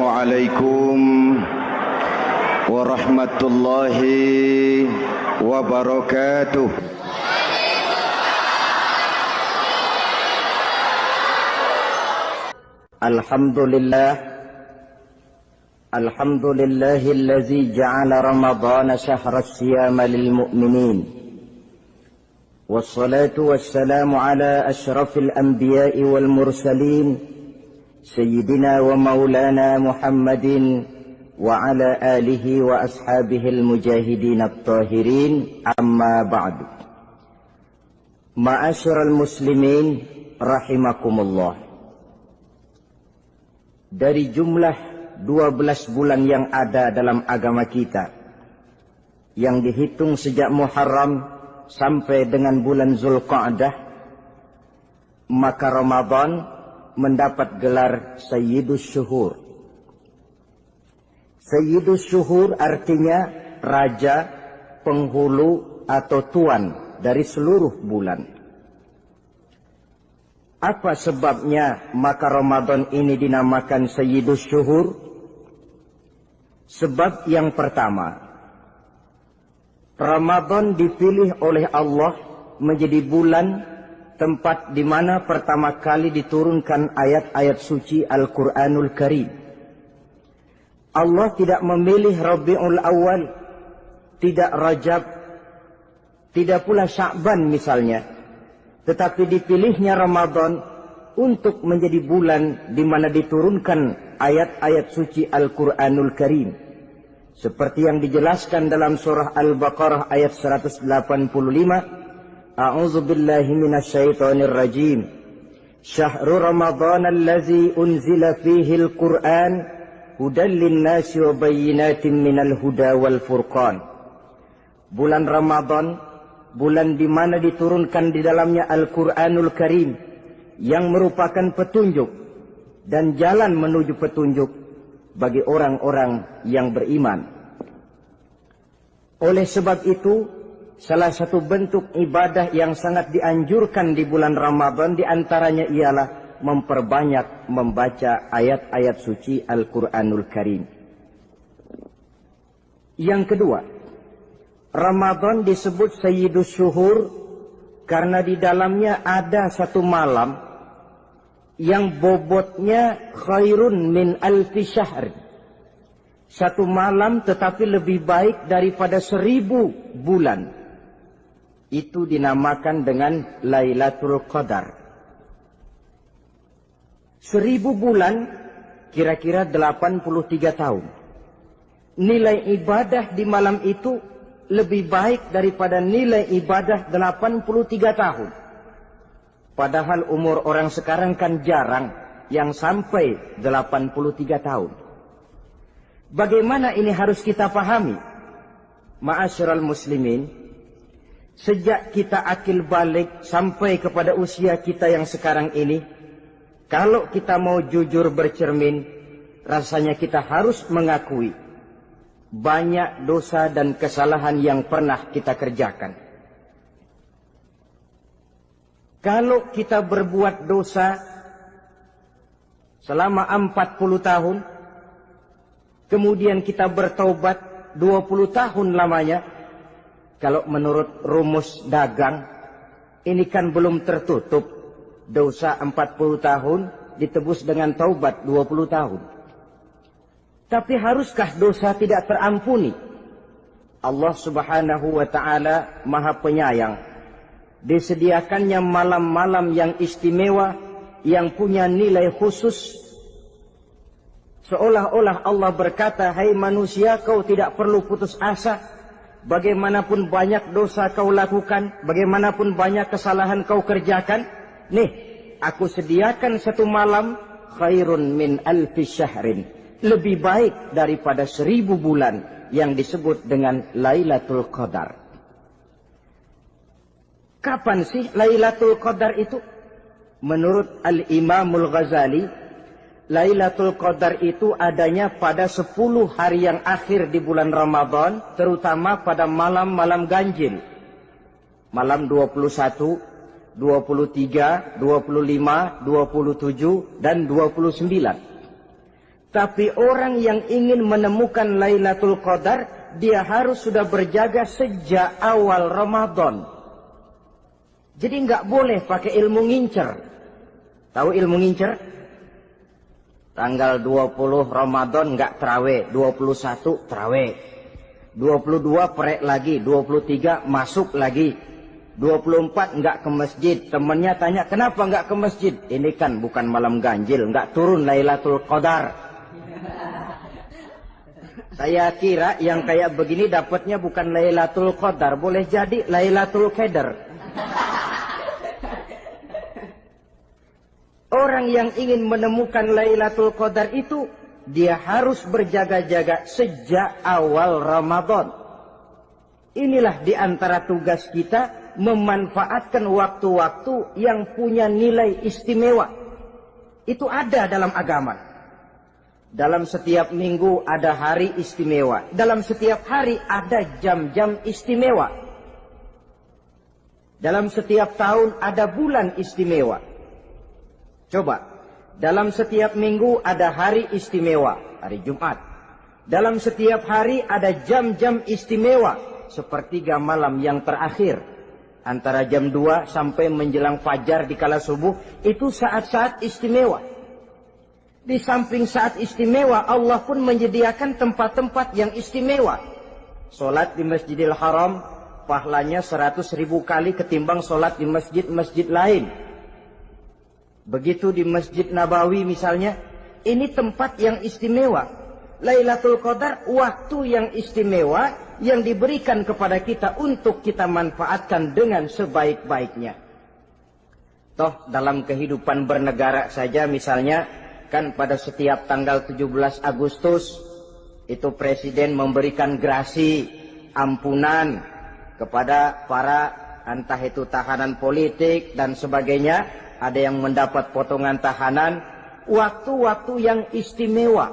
Assalamualaikum warahmatullahi wabarakatuh. Alhamdulillahillazi ja'ala Ramadhana syahra siyama lil mu'minin. Wassalatu wassalamu ala ashrafil anbiya'i wal mursalin Sayyidina wa maulana Muhammadin wa ala alihi wa ashabihil mujahidin at-tahirin, amma ba'du. Ma'asyiral muslimin rahimakumullah. Dari jumlah 12 bulan yang ada dalam agama kita, yang dihitung sejak Muharram sampai dengan bulan Zulqa'dah, maka Ramadan mendapat gelar Sayyidus Syuhur. Sayyidus Syuhur artinya raja, penghulu atau tuan dari seluruh bulan. Apa sebabnya maka Ramadan ini dinamakan Sayyidus Syuhur? Sebab yang pertama, Ramadan dipilih oleh Allah menjadi bulan tempat di mana pertama kali diturunkan ayat-ayat suci Al-Quranul Karim. Allah tidak memilih Rabiul Awal, tidak Rajab, tidak pula Sya'ban misalnya, tetapi dipilihnya Ramadan untuk menjadi bulan di mana diturunkan ayat-ayat suci Al-Quranul Karim. Seperti yang dijelaskan dalam surah Al-Baqarah ayat 185, A'udzu billahi minasyaitonir rajim. Syahrul Ramadan allazi unzila fihi al-Qur'an hudan lin-nasi wa bayyinatin minal huda wal furqan. Bulan Ramadan, bulan di mana diturunkan di dalamnya Al-Qur'anul Karim yang merupakan petunjuk dan jalan menuju petunjuk bagi orang-orang yang beriman. Oleh sebab itu, salah satu bentuk ibadah yang sangat dianjurkan di bulan Ramadan diantaranya ialah memperbanyak membaca ayat-ayat suci Al-Quranul Karim. Yang kedua, Ramadan disebut Sayyidus Syuhur karena di dalamnya ada satu malam yang bobotnya khairun min alfi syahr. Satu malam tetapi lebih baik daripada 1000 bulan. Itu dinamakan dengan Lailatul Qadar. 1000 bulan kira-kira 83 tahun. Nilai ibadah di malam itu lebih baik daripada nilai ibadah 83 tahun. Padahal umur orang sekarang kan jarang yang sampai 83 tahun. Bagaimana ini harus kita pahami? Ma'asyiral muslimin, sejak kita akil balik sampai kepada usia kita yang sekarang ini, kalau kita mau jujur bercermin, rasanya kita harus mengakui banyak dosa dan kesalahan yang pernah kita kerjakan. Kalau kita berbuat dosa selama 40 tahun, kemudian kita bertaubat 20 tahun lamanya, kalau menurut rumus dagang, ini kan belum tertutup. Dosa 40 tahun ditebus dengan taubat 20 tahun. Tapi haruskah dosa tidak terampuni? Allah Subhanahu wa ta'ala Maha Penyayang. Disediakannya malam-malam yang istimewa, yang punya nilai khusus. Seolah-olah Allah berkata, hai manusia, kau tidak perlu putus asa. Bagaimanapun banyak dosa kau lakukan, bagaimanapun banyak kesalahan kau kerjakan, nih, aku sediakan satu malam khairun min alfi syahrin, lebih baik daripada 1000 bulan yang disebut dengan Lailatul Qadar. Kapan sih Lailatul Qadar itu? Menurut Al-Imamul Ghazali, Lailatul Qadar itu adanya pada 10 hari yang akhir di bulan Ramadan, terutama pada malam-malam ganjil. Malam 21, 23, 25, 27, dan 29. Tapi orang yang ingin menemukan Lailatul Qadar, dia harus sudah berjaga sejak awal Ramadan. Jadi nggak boleh pakai ilmu ngincer. Tahu ilmu ngincer? Tanggal 20 Ramadan nggak terawih, 21 terawih, 22 perek lagi, 23 masuk lagi, 24 nggak ke masjid. Temannya tanya, kenapa nggak ke masjid? Ini kan bukan malam ganjil, nggak turun Lailatul Qadar. Saya kira yang kayak begini dapatnya bukan Lailatul Qadar, boleh jadi Lailatul Qadar. Orang yang ingin menemukan Lailatul Qadar itu, dia harus berjaga-jaga sejak awal Ramadan. Inilah di antara tugas kita, memanfaatkan waktu-waktu yang punya nilai istimewa. Itu ada dalam agama. Dalam setiap minggu ada hari istimewa. Dalam setiap hari ada jam-jam istimewa. Dalam setiap tahun ada bulan istimewa. Coba, dalam setiap minggu ada hari istimewa, hari Jumat. Dalam setiap hari ada jam-jam istimewa, sepertiga malam yang terakhir. Antara jam 2 sampai menjelang fajar di kala subuh, itu saat-saat istimewa. Di samping saat istimewa, Allah pun menyediakan tempat-tempat yang istimewa. Solat di Masjidil Haram, pahalanya 100.000 kali ketimbang solat di masjid-masjid lain. Begitu di Masjid Nabawi misalnya, ini tempat yang istimewa. Lailatul Qadar, waktu yang istimewa yang diberikan kepada kita untuk kita manfaatkan dengan sebaik-baiknya. Toh dalam kehidupan bernegara saja misalnya, kan pada setiap tanggal 17 Agustus itu presiden memberikan grasi ampunan kepada para entah itu tahanan politik dan sebagainya. Ada yang mendapat potongan tahanan. Waktu-waktu yang istimewa.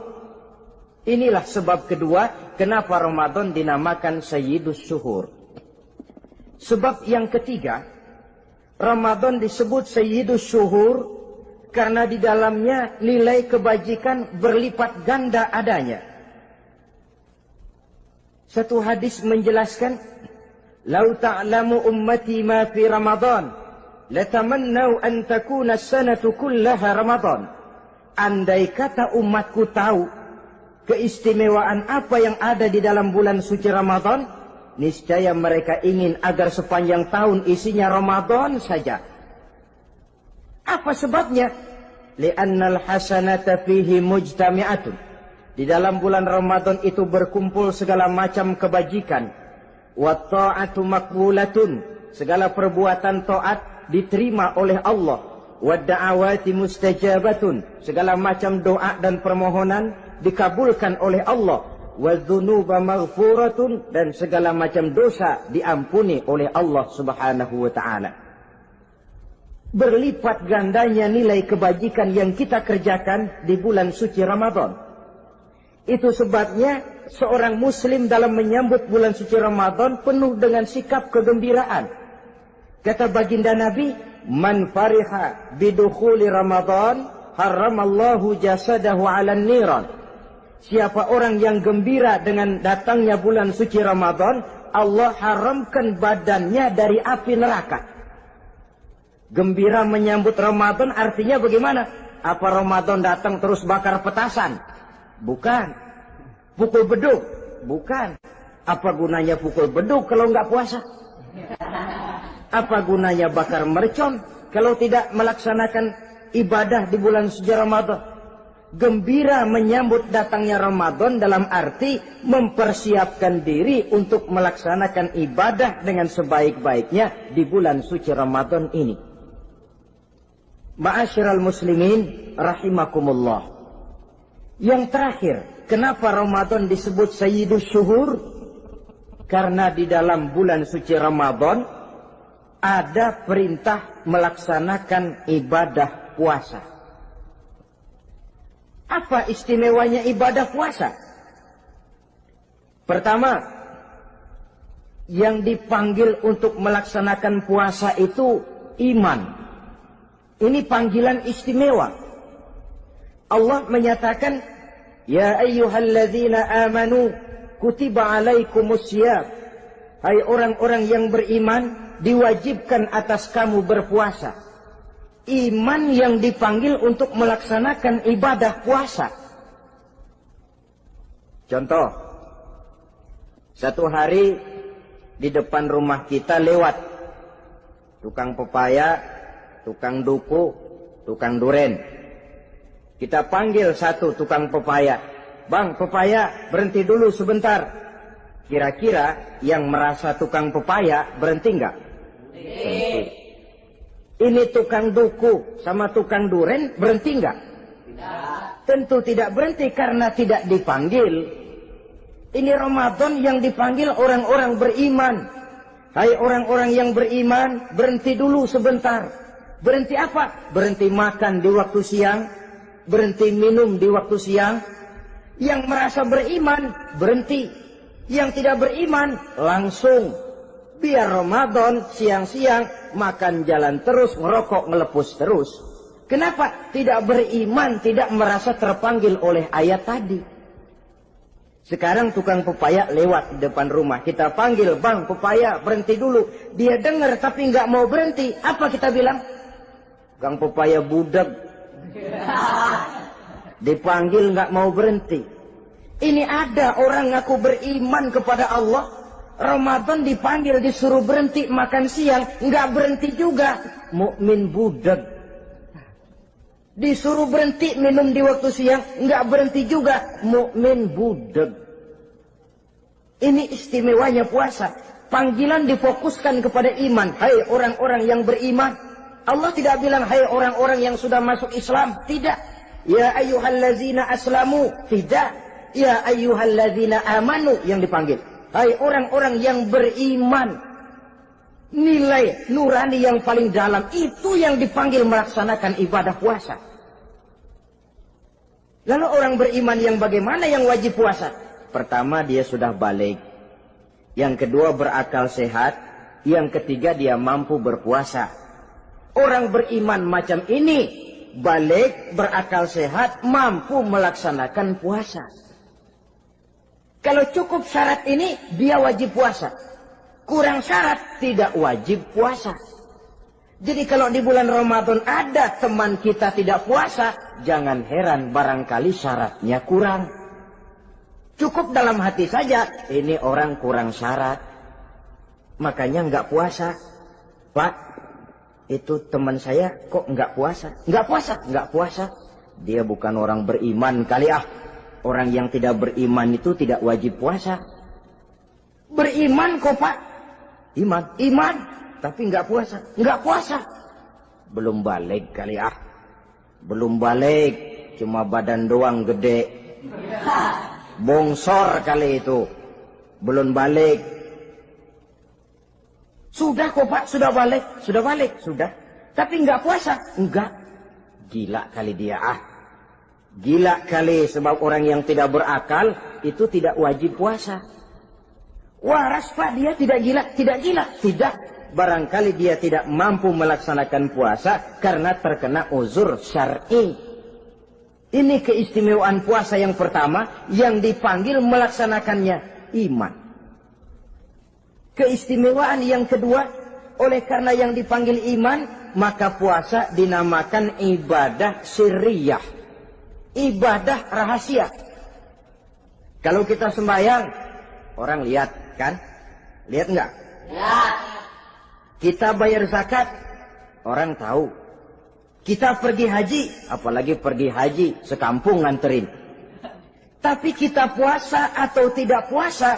Inilah sebab kedua kenapa Ramadan dinamakan Sayyidus Syuhur. Sebab yang ketiga, Ramadan disebut Sayyidus Syuhur karena di dalamnya nilai kebajikan berlipat ganda adanya. Satu hadis menjelaskan, "Lau ta'lamu ummati ma fi Ramadan, latamannau an takuna as-sanatu kullaha Ramadan." Andai kata umatku tahu keistimewaan apa yang ada di dalam bulan suci Ramadan, niscaya mereka ingin agar sepanjang tahun isinya Ramadan saja. Apa sebabnya? Li'annal hasanata fihi mujtami'atun. Di dalam bulan Ramadan itu berkumpul segala macam kebajikan. Wa ta'atu maqbulatun. Segala perbuatan taat diterima oleh Allah. Wa da'awati mustajabatun. Segala macam doa dan permohonan dikabulkan oleh Allah. Wa dzunuba maghfuratun. Dan segala macam dosa diampuni oleh Allah Subhanahu wa ta'ala. Berlipat gandanya nilai kebajikan yang kita kerjakan di bulan suci Ramadan. Itu sebabnya seorang muslim dalam menyambut bulan suci Ramadan penuh dengan sikap kegembiraan. Kata baginda Nabi, "Man fariha bidukhuli Ramadan, haramallahu jasadahu 'alan niran." Siapa orang yang gembira dengan datangnya bulan suci Ramadan, Allah haramkan badannya dari api neraka. Gembira menyambut Ramadan artinya bagaimana? Apa Ramadan datang terus bakar petasan? Bukan. Pukul beduk? Bukan. Apa gunanya pukul beduk kalau nggak puasa? Apa gunanya bakar mercon kalau tidak melaksanakan ibadah di bulan suci Ramadan? Gembira menyambut datangnya Ramadan dalam arti mempersiapkan diri untuk melaksanakan ibadah dengan sebaik-baiknya di bulan suci Ramadan ini. Ma'asyiral muslimin rahimakumullah. Yang terakhir, kenapa Ramadan disebut Sayyidus Syuhur? Karena di dalam bulan suci Ramadan ada perintah melaksanakan ibadah puasa. Apa istimewanya ibadah puasa? Pertama, yang dipanggil untuk melaksanakan puasa itu iman. Ini panggilan istimewa. Allah menyatakan, Ya ayyuhalladzina amanu kutiba alaikumussyam. Hai orang-orang yang beriman, diwajibkan atas kamu berpuasa. Iman yang dipanggil untuk melaksanakan ibadah puasa. Contoh, satu hari di depan rumah kita lewat tukang pepaya, tukang duku, tukang duren. Kita panggil satu tukang pepaya. Bang, pepaya, berhenti dulu sebentar. Kira-kira yang merasa tukang pepaya berhenti enggak? Berhenti. Ini tukang duku sama tukang duren berhenti enggak? Tidak. Tentu tidak berhenti karena tidak dipanggil. Ini Ramadan yang dipanggil orang-orang beriman. Hai orang-orang yang beriman, berhenti dulu sebentar. Berhenti apa? Berhenti makan di waktu siang. Berhenti minum di waktu siang. Yang merasa beriman, berhenti. Yang tidak beriman, langsung. Biar Ramadan siang-siang makan jalan terus, ngerokok, ngelepus terus. Kenapa? Tidak beriman, tidak merasa terpanggil oleh ayat tadi. Sekarang tukang pepaya lewat di depan rumah. Kita panggil, bang pepaya berhenti dulu. Dia dengar tapi nggak mau berhenti. Apa kita bilang? Kang pepaya budak. Dipanggil nggak mau berhenti. Ini ada orang ngaku beriman kepada Allah. Ramadan dipanggil disuruh berhenti makan siang, nggak berhenti juga. Mukmin budak. Disuruh berhenti minum di waktu siang, nggak berhenti juga. Mukmin budak. Ini istimewanya puasa. Panggilan difokuskan kepada iman. Hai orang-orang yang beriman. Allah tidak bilang hai orang-orang yang sudah masuk Islam. Tidak. Ya ayyuhallazina aslamu. Tidak. Ya ayyuhallazina amanu yang dipanggil. Hai orang-orang yang beriman. Nilai nurani yang paling dalam itu yang dipanggil melaksanakan ibadah puasa. Lalu orang beriman yang bagaimana yang wajib puasa? Pertama dia sudah balik. Yang kedua berakal sehat. Yang ketiga dia mampu berpuasa. Orang beriman macam ini balik, berakal sehat, mampu melaksanakan puasa. Kalau cukup syarat ini dia wajib puasa. Kurang syarat tidak wajib puasa. Jadi kalau di bulan Ramadan ada teman kita tidak puasa, jangan heran barangkali syaratnya kurang. Cukup dalam hati saja, ini orang kurang syarat. Makanya nggak puasa. Pak, itu teman saya kok nggak puasa? Nggak puasa, nggak puasa. Dia bukan orang beriman kali ah. Orang yang tidak beriman itu tidak wajib puasa. Beriman kok Pak? Iman, tapi nggak puasa, nggak puasa. Belum balik kali ah, belum balik, cuma badan doang gede, bongsor kali itu, belum balik. Sudah kok Pak, sudah balik, sudah. Tapi nggak puasa, enggak. Gila kali dia ah, gila kali sebab orang yang tidak berakal itu tidak wajib puasa. Waras Pak, dia tidak gila, tidak. Barangkali dia tidak mampu melaksanakan puasa karena terkena uzur syar'i. Ini keistimewaan puasa yang pertama yang dipanggil melaksanakannya iman. Keistimewaan yang kedua, oleh karena yang dipanggil iman, maka puasa dinamakan ibadah sirriyah. Ibadah rahasia. Kalau kita sembahyang, orang lihat kan? Lihat enggak? Lihat. Kita bayar zakat, orang tahu. Kita pergi haji, apalagi pergi haji, sekampung nganterin. Tapi kita puasa atau tidak puasa,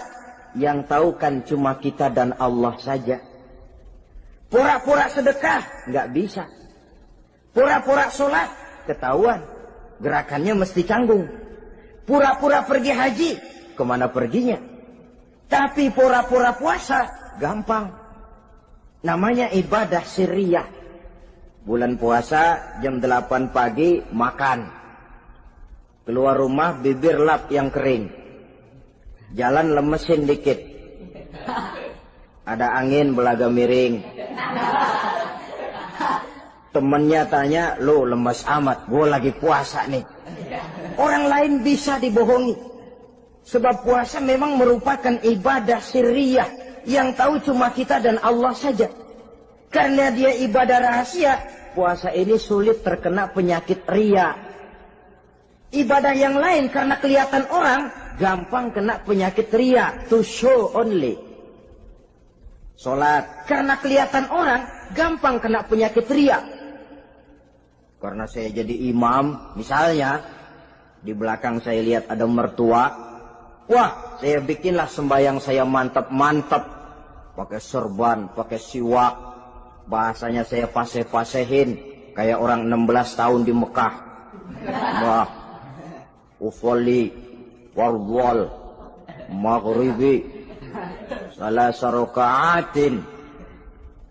yang tahu kan cuma kita dan Allah saja. Pura-pura sedekah, nggak bisa. Pura-pura sholat, ketahuan. Gerakannya mesti canggung. Pura-pura pergi haji, kemana perginya? Tapi pura-pura puasa, gampang. Namanya ibadah sirriyah. Bulan puasa, jam 8 pagi, makan. Keluar rumah, bibir lap yang kering. Jalan lemesin dikit. Ada angin, belaga miring. Temennya tanya, lo lemes amat, gue lagi puasa nih. Orang lain bisa dibohongi. Sebab puasa memang merupakan ibadah sirriyah yang tahu cuma kita dan Allah saja. Karena dia ibadah rahasia, puasa ini sulit terkena penyakit riya. Ibadah yang lain karena kelihatan orang, gampang kena penyakit riya, to show only. Salat karena kelihatan orang, gampang kena penyakit riya. Karena saya jadi imam, misalnya di belakang saya lihat ada mertua, wah, saya bikinlah sembahyang saya mantap-mantap, pakai serban, pakai siwak, bahasanya saya paseh-pasehin kayak orang 16 tahun di Mekah. Wah, ufoli, warwal, maghribi, salasa raka'atin,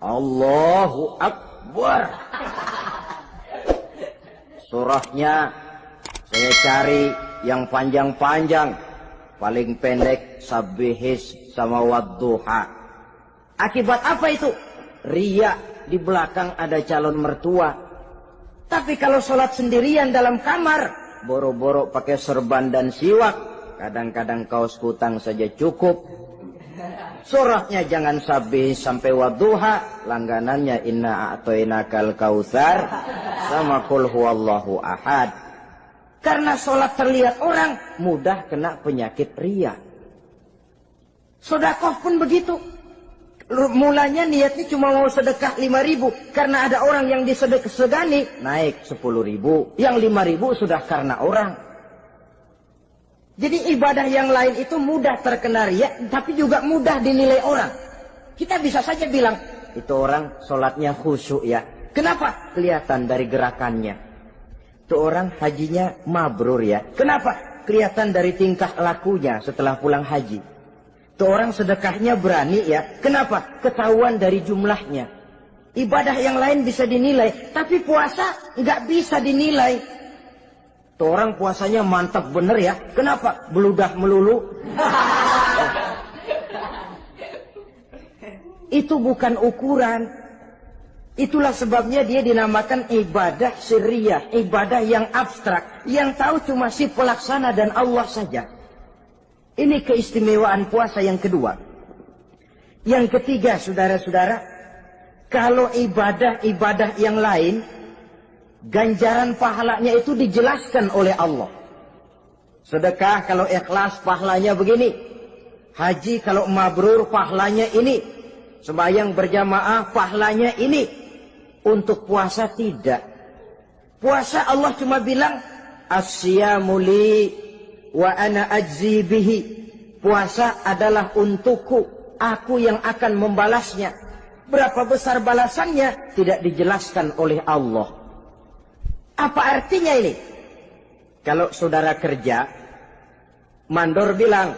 Allahu Akbar. Surahnya saya cari yang panjang-panjang, paling pendek sabbihis sama wadduha. Akibat apa itu? Riya, di belakang ada calon mertua. Tapi kalau sholat sendirian dalam kamar, boro-boro pakai serban dan siwak, kadang-kadang kaos kutang saja cukup. Surahnya jangan sabbihis sampai wadduha, langganannya inna a'toinakal kautsar sama qul huwallahu ahad. Karena sholat terlihat orang, mudah kena penyakit riya. Sedekah pun begitu. Mulanya niatnya cuma mau sedekah 5.000. Karena ada orang yang disedekah-segani, naik 10.000. Yang 5.000 sudah karena orang. Jadi ibadah yang lain itu mudah terkena riya, tapi juga mudah dinilai orang. Kita bisa saja bilang, itu orang sholatnya khusyuk ya. Kenapa? Kelihatan dari gerakannya. Itu orang hajinya mabrur ya. Kenapa? Kelihatan dari tingkah lakunya setelah pulang haji. Itu orang sedekahnya berani ya. Kenapa? Ketahuan dari jumlahnya. Ibadah yang lain bisa dinilai, tapi puasa nggak bisa dinilai. Itu orang puasanya mantap bener ya. Kenapa? Beludah melulu. Itu bukan ukuran. Itulah sebabnya dia dinamakan ibadah sirriyah, ibadah yang abstrak, yang tahu cuma si pelaksana dan Allah saja. Ini keistimewaan puasa yang kedua. Yang ketiga, saudara-saudara, kalau ibadah-ibadah yang lain, ganjaran pahalanya itu dijelaskan oleh Allah. Sedekah kalau ikhlas pahalanya begini. Haji kalau mabrur pahalanya ini. Sembahyang berjamaah pahalanya ini. Untuk puasa tidak. Puasa Allah cuma bilang, as-siyamu li wa ana ajzi bihi. Puasa adalah untukku, aku yang akan membalasnya. Berapa besar balasannya tidak dijelaskan oleh Allah. Apa artinya ini? Kalau saudara kerja, mandor bilang,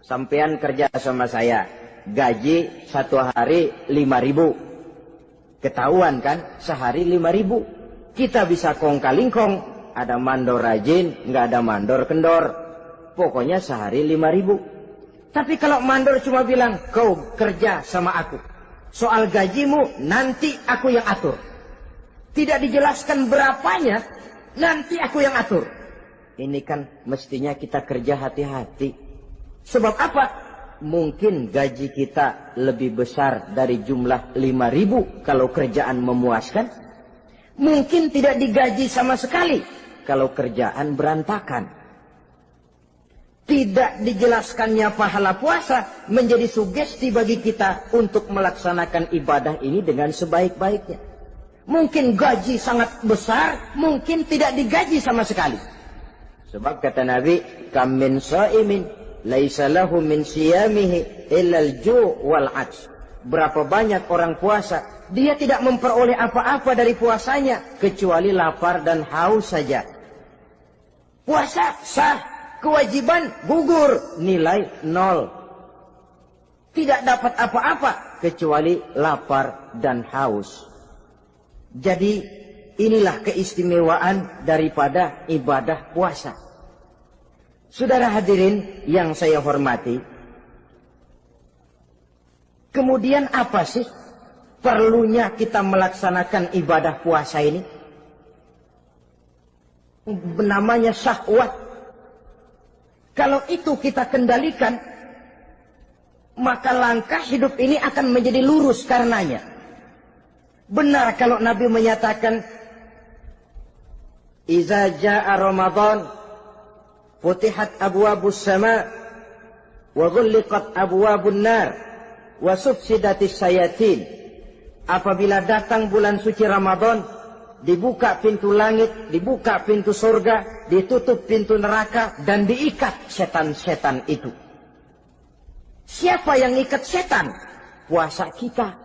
sampean kerja sama saya, gaji 1 hari 5.000. Ketahuan kan, sehari 5.000. Kita bisa kong-kalingkong, ada mandor rajin, nggak ada mandor kendor. Pokoknya sehari 5.000. Tapi kalau mandor cuma bilang, kau kerja sama aku, soal gajimu nanti aku yang atur. Tidak dijelaskan berapanya, nanti aku yang atur. Ini kan mestinya kita kerja hati-hati. Sebab apa? Mungkin gaji kita lebih besar dari jumlah 5.000 kalau kerjaan memuaskan. Mungkin tidak digaji sama sekali kalau kerjaan berantakan. Tidak dijelaskannya pahala puasa menjadi sugesti bagi kita untuk melaksanakan ibadah ini dengan sebaik-baiknya. Mungkin gaji sangat besar, mungkin tidak digaji sama sekali. Sebab kata Nabi, kam min shaimin laisa lahu min siyamihi illa al-ju' wal 'atsh. Berapa banyak orang puasa, dia tidak memperoleh apa-apa dari puasanya kecuali lapar dan haus saja. Puasa sah, kewajiban gugur, nilai 0. Tidak dapat apa-apa kecuali lapar dan haus. Jadi inilah keistimewaan daripada ibadah puasa. Saudara hadirin yang saya hormati, kemudian apa sih perlunya kita melaksanakan ibadah puasa ini? namanya syahwat. Kalau itu kita kendalikan, maka langkah hidup ini akan menjadi lurus karenanya. Benar kalau Nabi menyatakan, "Iza jaa Ramadan, futihat abwabus sama, wa ghulliqat abwabun nar, wa subsidatis sayatin." Apabila datang bulan suci Ramadan, dibuka pintu langit, dibuka pintu surga, ditutup pintu neraka, dan diikat setan-setan itu. Siapa yang ikat setan? Puasa kita.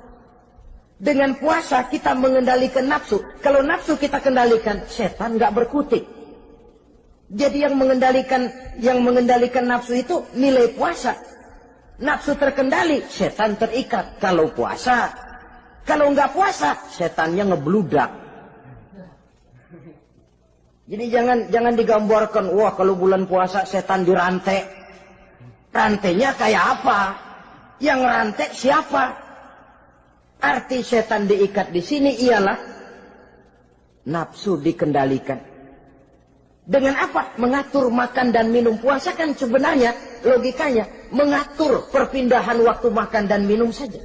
Dengan puasa kita mengendalikan nafsu. Kalau nafsu kita kendalikan, setan nggak berkutik. Jadi yang mengendalikan nafsu itu nilai puasa. Nafsu terkendali, setan terikat. Kalau puasa, kalau nggak puasa, setannya ngebludak. Jadi jangan digambarkan, wah kalau bulan puasa setan dirantai. Rantainya kayak apa? Yang rantai siapa? Arti setan diikat di sini ialah nafsu dikendalikan. Dengan apa? Mengatur makan dan minum. Puasa kan sebenarnya logikanya mengatur perpindahan waktu makan dan minum saja.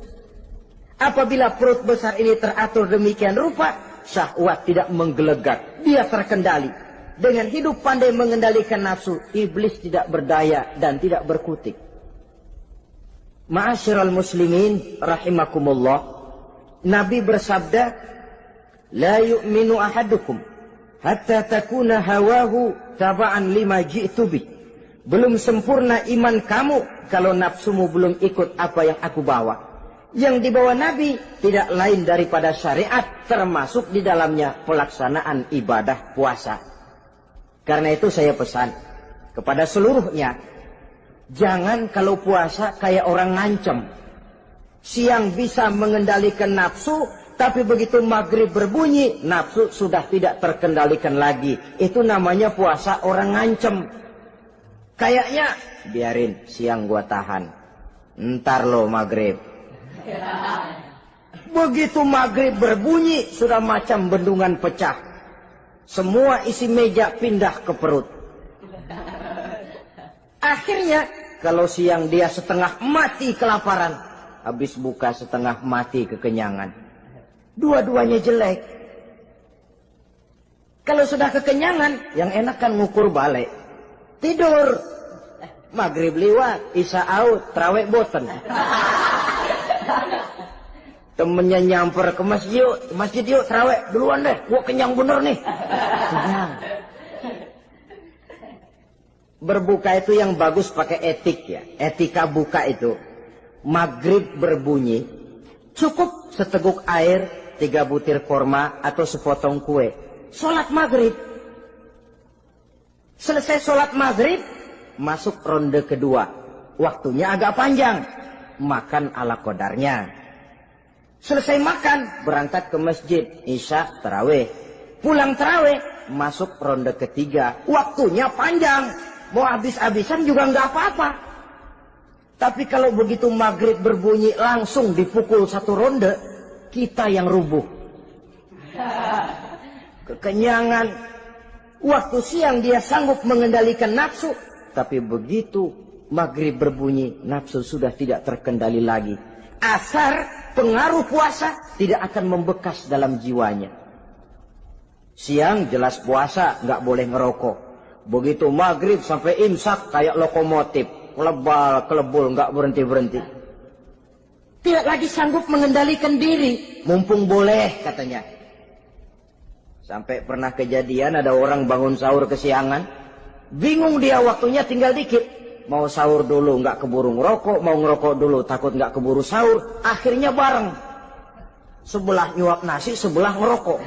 Apabila perut besar ini teratur demikian rupa, syahwat tidak menggelegar, dia terkendali. Dengan hidup pandai mengendalikan nafsu, iblis tidak berdaya dan tidak berkutik. Ma'asyiral muslimin rahimakumullah, Nabi bersabda, "La yu'minu ahadukum hatta takuna hawahu taba'an lima ji'tu bih." Belum sempurna iman kamu kalau nafsumu belum ikut apa yang aku bawa. Yang dibawa Nabi tidak lain daripada syariat, termasuk di dalamnya pelaksanaan ibadah puasa. Karena itu saya pesan kepada seluruhnya, jangan kalau puasa kayak orang ngancem. Siang bisa mengendalikan nafsu, tapi begitu maghrib berbunyi, nafsu sudah tidak terkendalikan lagi. Itu namanya puasa orang ngancem. Kayaknya, biarin siang gua tahan, ntar lo maghrib. Begitu maghrib berbunyi, sudah macam bendungan pecah. Semua isi meja pindah ke perut. Akhirnya, kalau siang dia setengah mati kelaparan, habis buka setengah mati kekenyangan. Dua-duanya jelek. Kalau sudah kekenyangan, yang enak kan ngukur balik. Tidur. Maghrib liwat, isya out, tarawih boten. Temennya nyamper ke masjid yuk terawih duluan deh, gua kenyang bener nih. Kenyang. Berbuka itu yang bagus pakai etik ya. Etika buka itu, maghrib berbunyi, cukup seteguk air, 3 butir korma atau sepotong kue. Sholat maghrib. Selesai sholat maghrib, masuk ronde kedua. Waktunya agak panjang, makan ala qadarnya. Selesai makan, berangkat ke masjid, isya, tarawih. Pulang tarawih, masuk ronde ketiga. Waktunya panjang, mau habis-habisan juga nggak apa-apa. Tapi kalau begitu maghrib berbunyi, langsung dipukul 1 ronde, kita yang rubuh. Kekenyangan. Waktu siang dia sanggup mengendalikan nafsu, tapi begitu maghrib berbunyi, nafsu sudah tidak terkendali lagi. Asar pengaruh puasa tidak akan membekas dalam jiwanya. Siang jelas puasa, nggak boleh ngerokok. Begitu maghrib sampai imsak kayak lokomotif, kelebal kelebul nggak berhenti. Tidak lagi sanggup mengendalikan diri, mumpung boleh katanya. Sampai pernah kejadian ada orang bangun sahur kesiangan, bingung dia waktunya tinggal dikit. Mau sahur dulu nggak keburu ngerokok, mau ngerokok dulu takut nggak keburu sahur, akhirnya bareng. Sebelah nyuap nasi, sebelah ngerokok.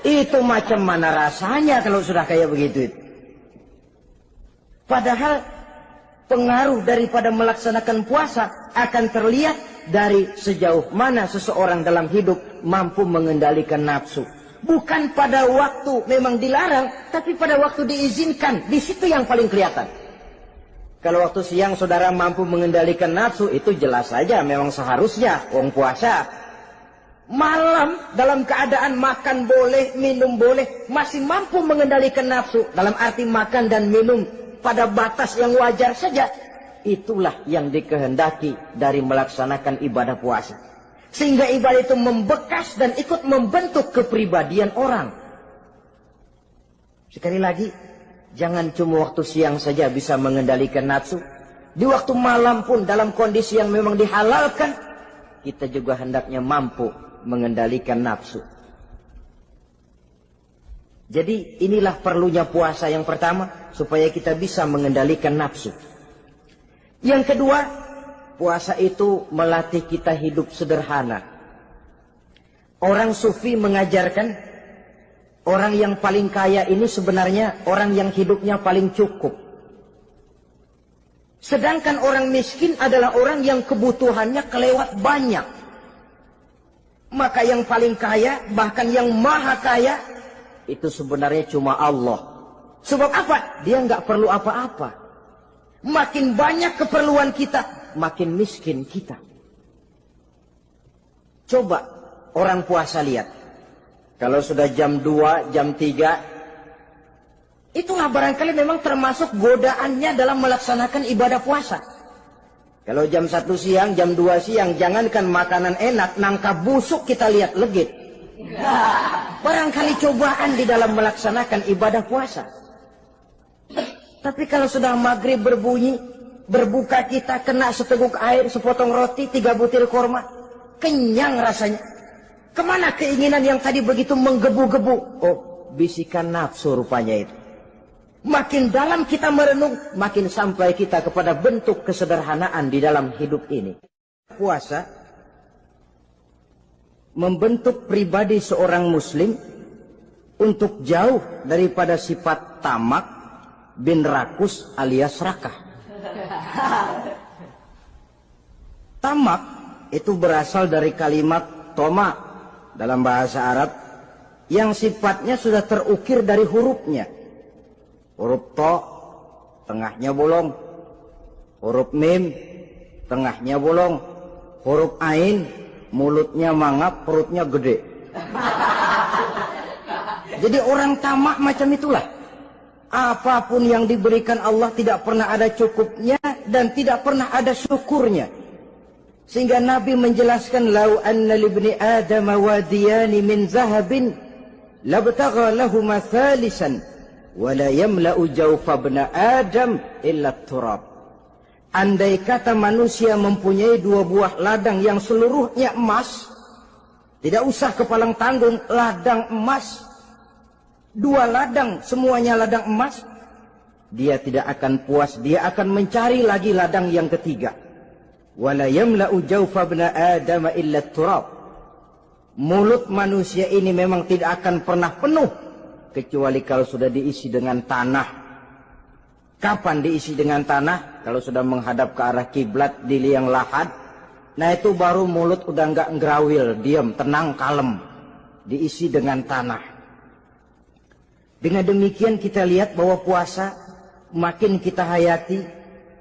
Itu macam mana rasanya kalau sudah kayak begitu? Padahal pengaruh daripada melaksanakan puasa akan terlihat dari sejauh mana seseorang dalam hidup mampu mengendalikan nafsu. Bukan pada waktu memang dilarang, tapi pada waktu diizinkan. Di situ yang paling kelihatan. Kalau waktu siang saudara mampu mengendalikan nafsu, itu jelas saja memang seharusnya orang puasa. malam dalam keadaan makan boleh, minum boleh, masih mampu mengendalikan nafsu, dalam arti makan dan minum pada batas yang wajar saja. Itulah yang dikehendaki dari melaksanakan ibadah puasa. Sehingga ibadah itu membekas dan ikut membentuk kepribadian orang. Sekali lagi, jangan cuma waktu siang saja bisa mengendalikan nafsu. Di waktu malam pun dalam kondisi yang memang dihalalkan, kita juga hendaknya mampu mengendalikan nafsu. Jadi inilah perlunya puasa yang pertama, supaya kita bisa mengendalikan nafsu. Yang kedua, puasa itu melatih kita hidup sederhana. Orang sufi mengajarkan, orang yang paling kaya ini sebenarnya orang yang hidupnya paling cukup. Sedangkan orang miskin adalah orang yang kebutuhannya kelewat banyak. Maka yang paling kaya, bahkan yang maha kaya, itu sebenarnya cuma Allah. Sebab apa? Dia nggak perlu apa-apa. Makin banyak keperluan kita, makin miskin kita. Coba orang puasa lihat. Kalau sudah jam 2, jam 3, itulah barangkali memang termasuk godaannya dalam melaksanakan ibadah puasa. Kalau jam 1 siang, jam 2 siang, jangankan makanan enak, nangka busuk kita lihat legit. Barangkali cobaan di dalam melaksanakan ibadah puasa. Tapi kalau sudah maghrib berbunyi, berbuka kita kena seteguk air, sepotong roti, 3 butir korma, kenyang rasanya. Kemana keinginan yang tadi begitu menggebu-gebu? Oh, bisikan nafsu rupanya itu. Makin dalam kita merenung, makin sampai kita kepada bentuk kesederhanaan di dalam hidup ini. Puasa membentuk pribadi seorang muslim untuk jauh daripada sifat tamak bin rakus alias rakah. Tamak itu berasal dari kalimat toma dalam bahasa Arab yang sifatnya sudah terukir dari hurufnya. Huruf to, tengahnya bolong. Huruf mim, tengahnya bolong. Huruf ain, mulutnya mangap, perutnya gede. Jadi orang tamak macam itulah. Apapun yang diberikan Allah tidak pernah ada cukupnya dan tidak pernah ada syukurnya. Sehingga Nabi menjelaskan, lau anna libni Adam wadiyani min zahabin labtagha lahuma thalisan wala yamla'u jawfa ibna Adam illa turab. Andai kata manusia mempunyai 2 buah ladang yang seluruhnya emas, tidak usah kepalang tanggung, ladang emas, 2 ladang semuanya ladang emas, dia tidak akan puas, dia akan mencari lagi ladang yang ketiga. Wala yamla'u jawfa ibna Adam illa turab. Mulut manusia ini memang tidak akan pernah penuh kecuali kalau sudah diisi dengan tanah. Kapan diisi dengan tanah? Kalau sudah menghadap ke arah kiblat di liang lahat, nah itu baru mulut udah nggak ngerawil, diam, tenang, kalem, diisi dengan tanah. Dengan demikian kita lihat bahwa puasa makin kita hayati,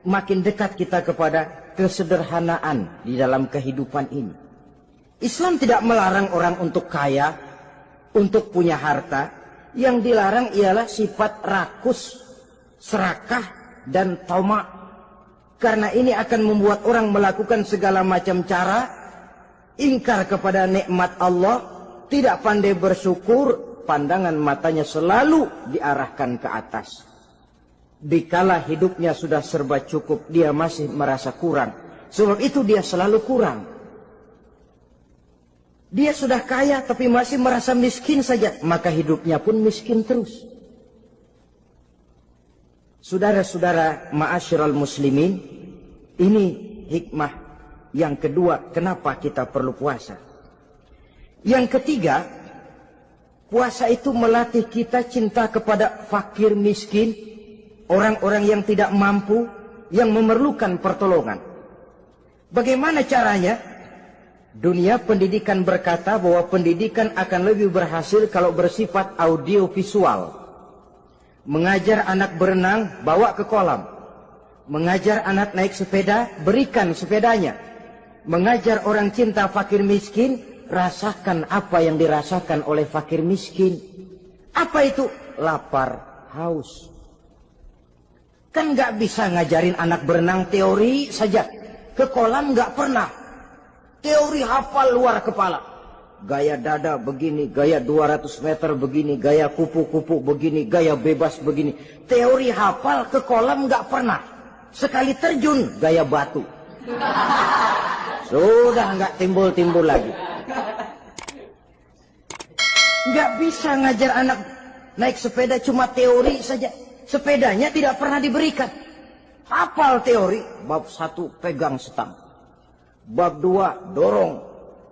makin dekat kita kepada kesederhanaan di dalam kehidupan ini. Islam tidak melarang orang untuk kaya, untuk punya harta. Yang dilarang ialah sifat rakus, serakah, dan tamak. Karena ini akan membuat orang melakukan segala macam cara, ingkar kepada nikmat Allah, tidak pandai bersyukur, pandangan matanya selalu diarahkan ke atas. Dikala hidupnya sudah serba cukup, dia masih merasa kurang. Sebab itu dia selalu kurang. Dia sudah kaya tapi masih merasa miskin saja, maka hidupnya pun miskin terus. Saudara-saudara ma'asyiral muslimin, ini hikmah yang kedua kenapa kita perlu puasa. Yang ketiga, puasa itu melatih kita cinta kepada fakir miskin, orang-orang yang tidak mampu, yang memerlukan pertolongan. Bagaimana caranya? Dunia pendidikan berkata bahwa pendidikan akan lebih berhasil kalau bersifat audiovisual. Mengajar anak berenang, bawa ke kolam. Mengajar anak naik sepeda, berikan sepedanya. Mengajar orang cinta fakir miskin, rasakan apa yang dirasakan oleh fakir miskin. Apa itu? Lapar, haus. Kan nggak bisa ngajarin anak berenang teori saja. Ke kolam nggak pernah. Teori hafal luar kepala. Gaya dada begini, gaya 200 meter begini, gaya kupu-kupu begini, gaya bebas begini. Teori hafal ke kolam nggak pernah. Sekali terjun, gaya batu. Sudah nggak timbul-timbul lagi. Nggak bisa ngajar anak naik sepeda cuma teori saja. Sepedanya tidak pernah diberikan. Hafal teori, bab 1 pegang stang. Bab 2 dorong.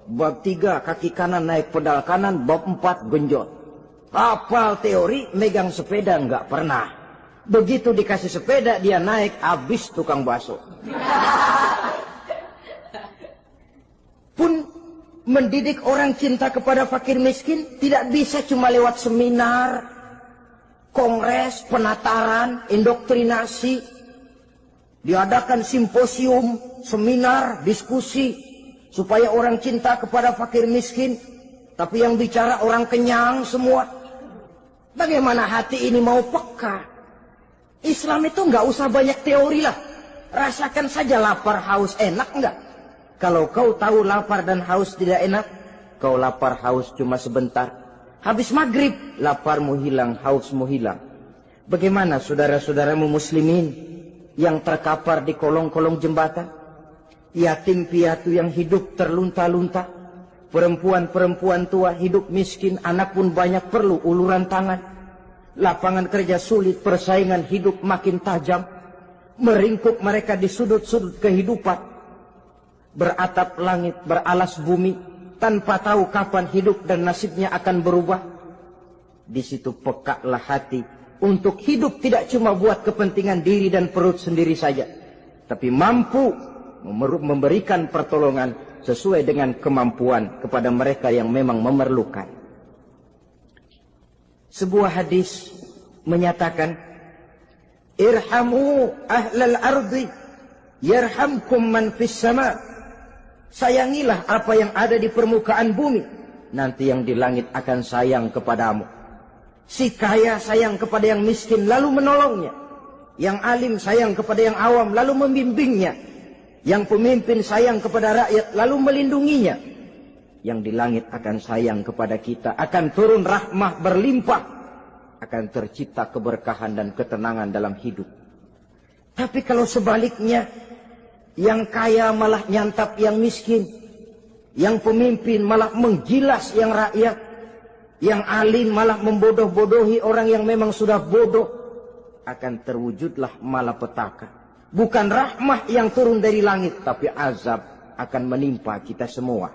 Bab 3 kaki kanan naik pedal kanan. Bab 4 genjot. Hafal teori, megang sepeda nggak pernah. Begitu dikasih sepeda dia naik, habis tukang bakso. Pun mendidik orang cinta kepada fakir miskin tidak bisa cuma lewat seminar, kongres, penataran, indoktrinasi. Diadakan simposium, seminar, diskusi supaya orang cinta kepada fakir miskin, tapi yang bicara orang kenyang semua. Bagaimana hati ini mau peka? Islam itu nggak usah banyak teori lah. Rasakan saja lapar, haus, enak nggak? Kalau kau tahu lapar dan haus tidak enak, kau lapar haus cuma sebentar. Habis maghrib, laparmu hilang, hausmu hilang. Bagaimana saudara-saudaramu muslimin yang terkapar di kolong-kolong jembatan? Yatim piatu yang hidup terlunta-lunta. Perempuan-perempuan tua hidup miskin, anak pun banyak perlu uluran tangan. Lapangan kerja sulit, persaingan hidup makin tajam. Meringkuk mereka di sudut-sudut kehidupan. Beratap langit, beralas bumi, tanpa tahu kapan hidup dan nasibnya akan berubah. Di situ pekaklah hati untuk hidup tidak cuma buat kepentingan diri dan perut sendiri saja, tapi mampu memberikan pertolongan sesuai dengan kemampuan kepada mereka yang memang memerlukan. Sebuah hadis menyatakan, irhamu ahlal ardi yarhamkum man fis sama. Sayangilah apa yang ada di permukaan bumi, nanti yang di langit akan sayang kepadamu. Si kaya sayang kepada yang miskin lalu menolongnya. Yang alim sayang kepada yang awam lalu membimbingnya. Yang pemimpin sayang kepada rakyat lalu melindunginya. Yang di langit akan sayang kepada kita, akan turun rahmah berlimpah, akan tercipta keberkahan dan ketenangan dalam hidup. Tapi kalau sebaliknya, yang kaya malah nyantap yang miskin, yang pemimpin malah menggilas yang rakyat, yang alim malah membodoh-bodohi orang yang memang sudah bodoh, akan terwujudlah malapetaka. Bukan rahmah yang turun dari langit, tapi azab akan menimpa kita semua.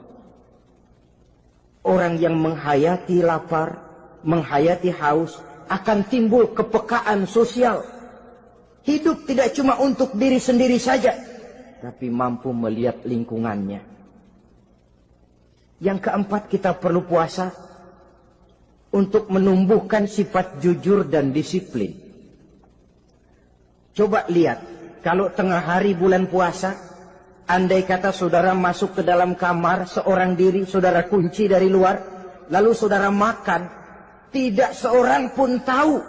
Orang yang menghayati lapar, menghayati haus, akan timbul kepekaan sosial. Hidup tidak cuma untuk diri sendiri saja, tapi mampu melihat lingkungannya. Yang keempat, kita perlu puasa untuk menumbuhkan sifat jujur dan disiplin. Coba lihat, kalau tengah hari bulan puasa, andai kata saudara masuk ke dalam kamar seorang diri, saudara kunci dari luar, lalu saudara makan, tidak seorang pun tahu.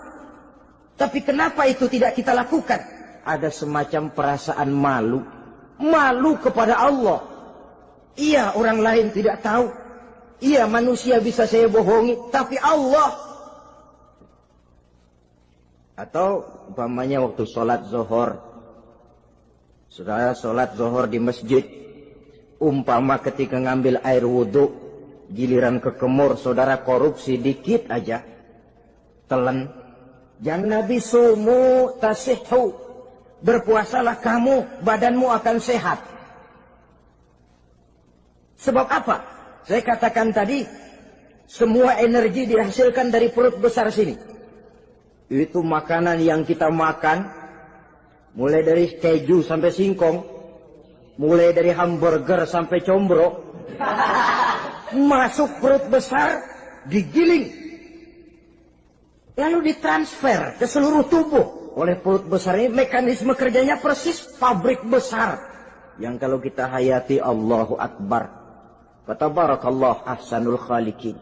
Tapi kenapa itu tidak kita lakukan? Ada semacam perasaan malu. Malu kepada Allah. Iya, orang lain tidak tahu. Iya, manusia bisa saya bohongi, tapi Allah. Atau umpamanya waktu sholat zuhur, saudara sholat zuhur di masjid, umpama ketika ngambil air wudhu, giliran ke kemur, saudara korupsi dikit aja, telan. Jangan Nabi sumu tasihhu, berpuasalah kamu, badanmu akan sehat. Sebab apa? Saya katakan tadi, semua energi dihasilkan dari perut besar sini. Itu makanan yang kita makan, mulai dari keju sampai singkong, mulai dari hamburger sampai combro, masuk perut besar, digiling, lalu ditransfer ke seluruh tubuh oleh perut besar ini. Mekanisme kerjanya persis pabrik besar yang kalau kita hayati, Allahu Akbar, Fatabarakallah ahsanul khaliqin.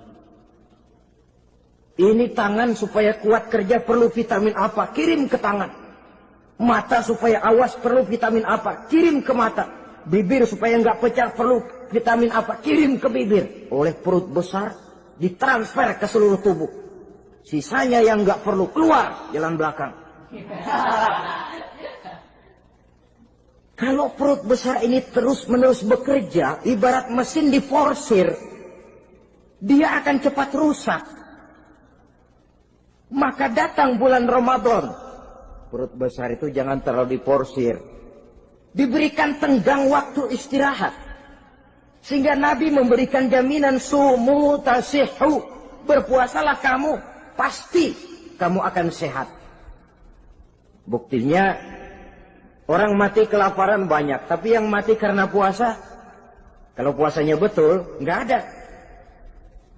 Ini tangan supaya kuat kerja perlu vitamin apa? Kirim ke tangan. Mata supaya awas perlu vitamin apa? Kirim ke mata. Bibir supaya nggak pecah perlu vitamin apa? Kirim ke bibir. Oleh perut besar ditransfer ke seluruh tubuh. Sisanya yang nggak perlu keluar jalan belakang. Kalau perut besar ini terus-menerus bekerja, ibarat mesin diforsir, dia akan cepat rusak. Maka datang bulan Ramadan, perut besar itu jangan terlalu diporsir. Diberikan tenggang waktu istirahat. Sehingga Nabi memberikan jaminan sumu tasihhu. Berpuasalah kamu, pasti kamu akan sehat. Buktinya, orang mati kelaparan banyak. Tapi yang mati karena puasa, kalau puasanya betul, nggak ada.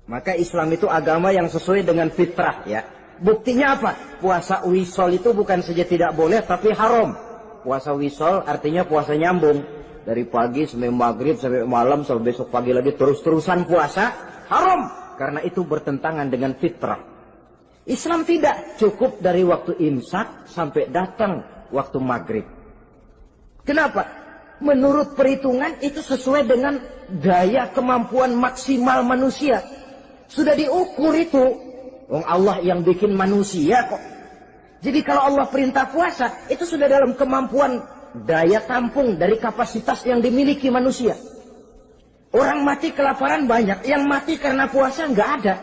Maka Islam itu agama yang sesuai dengan fitrah ya. Buktinya apa? Puasa wisol itu bukan saja tidak boleh, tapi haram. Puasa wisol artinya puasa nyambung. Dari pagi sampai maghrib, sampai malam, sampai besok pagi lagi terus-terusan puasa. Haram. Karena itu bertentangan dengan fitrah. Islam tidak. Cukup dari waktu imsak sampai datang waktu maghrib. Kenapa? Menurut perhitungan itu sesuai dengan daya kemampuan maksimal manusia. Sudah diukur itu. Allah yang bikin manusia kok. Jadi kalau Allah perintah puasa, itu sudah dalam kemampuan daya tampung dari kapasitas yang dimiliki manusia. Orang mati kelaparan banyak, yang mati karena puasa nggak ada.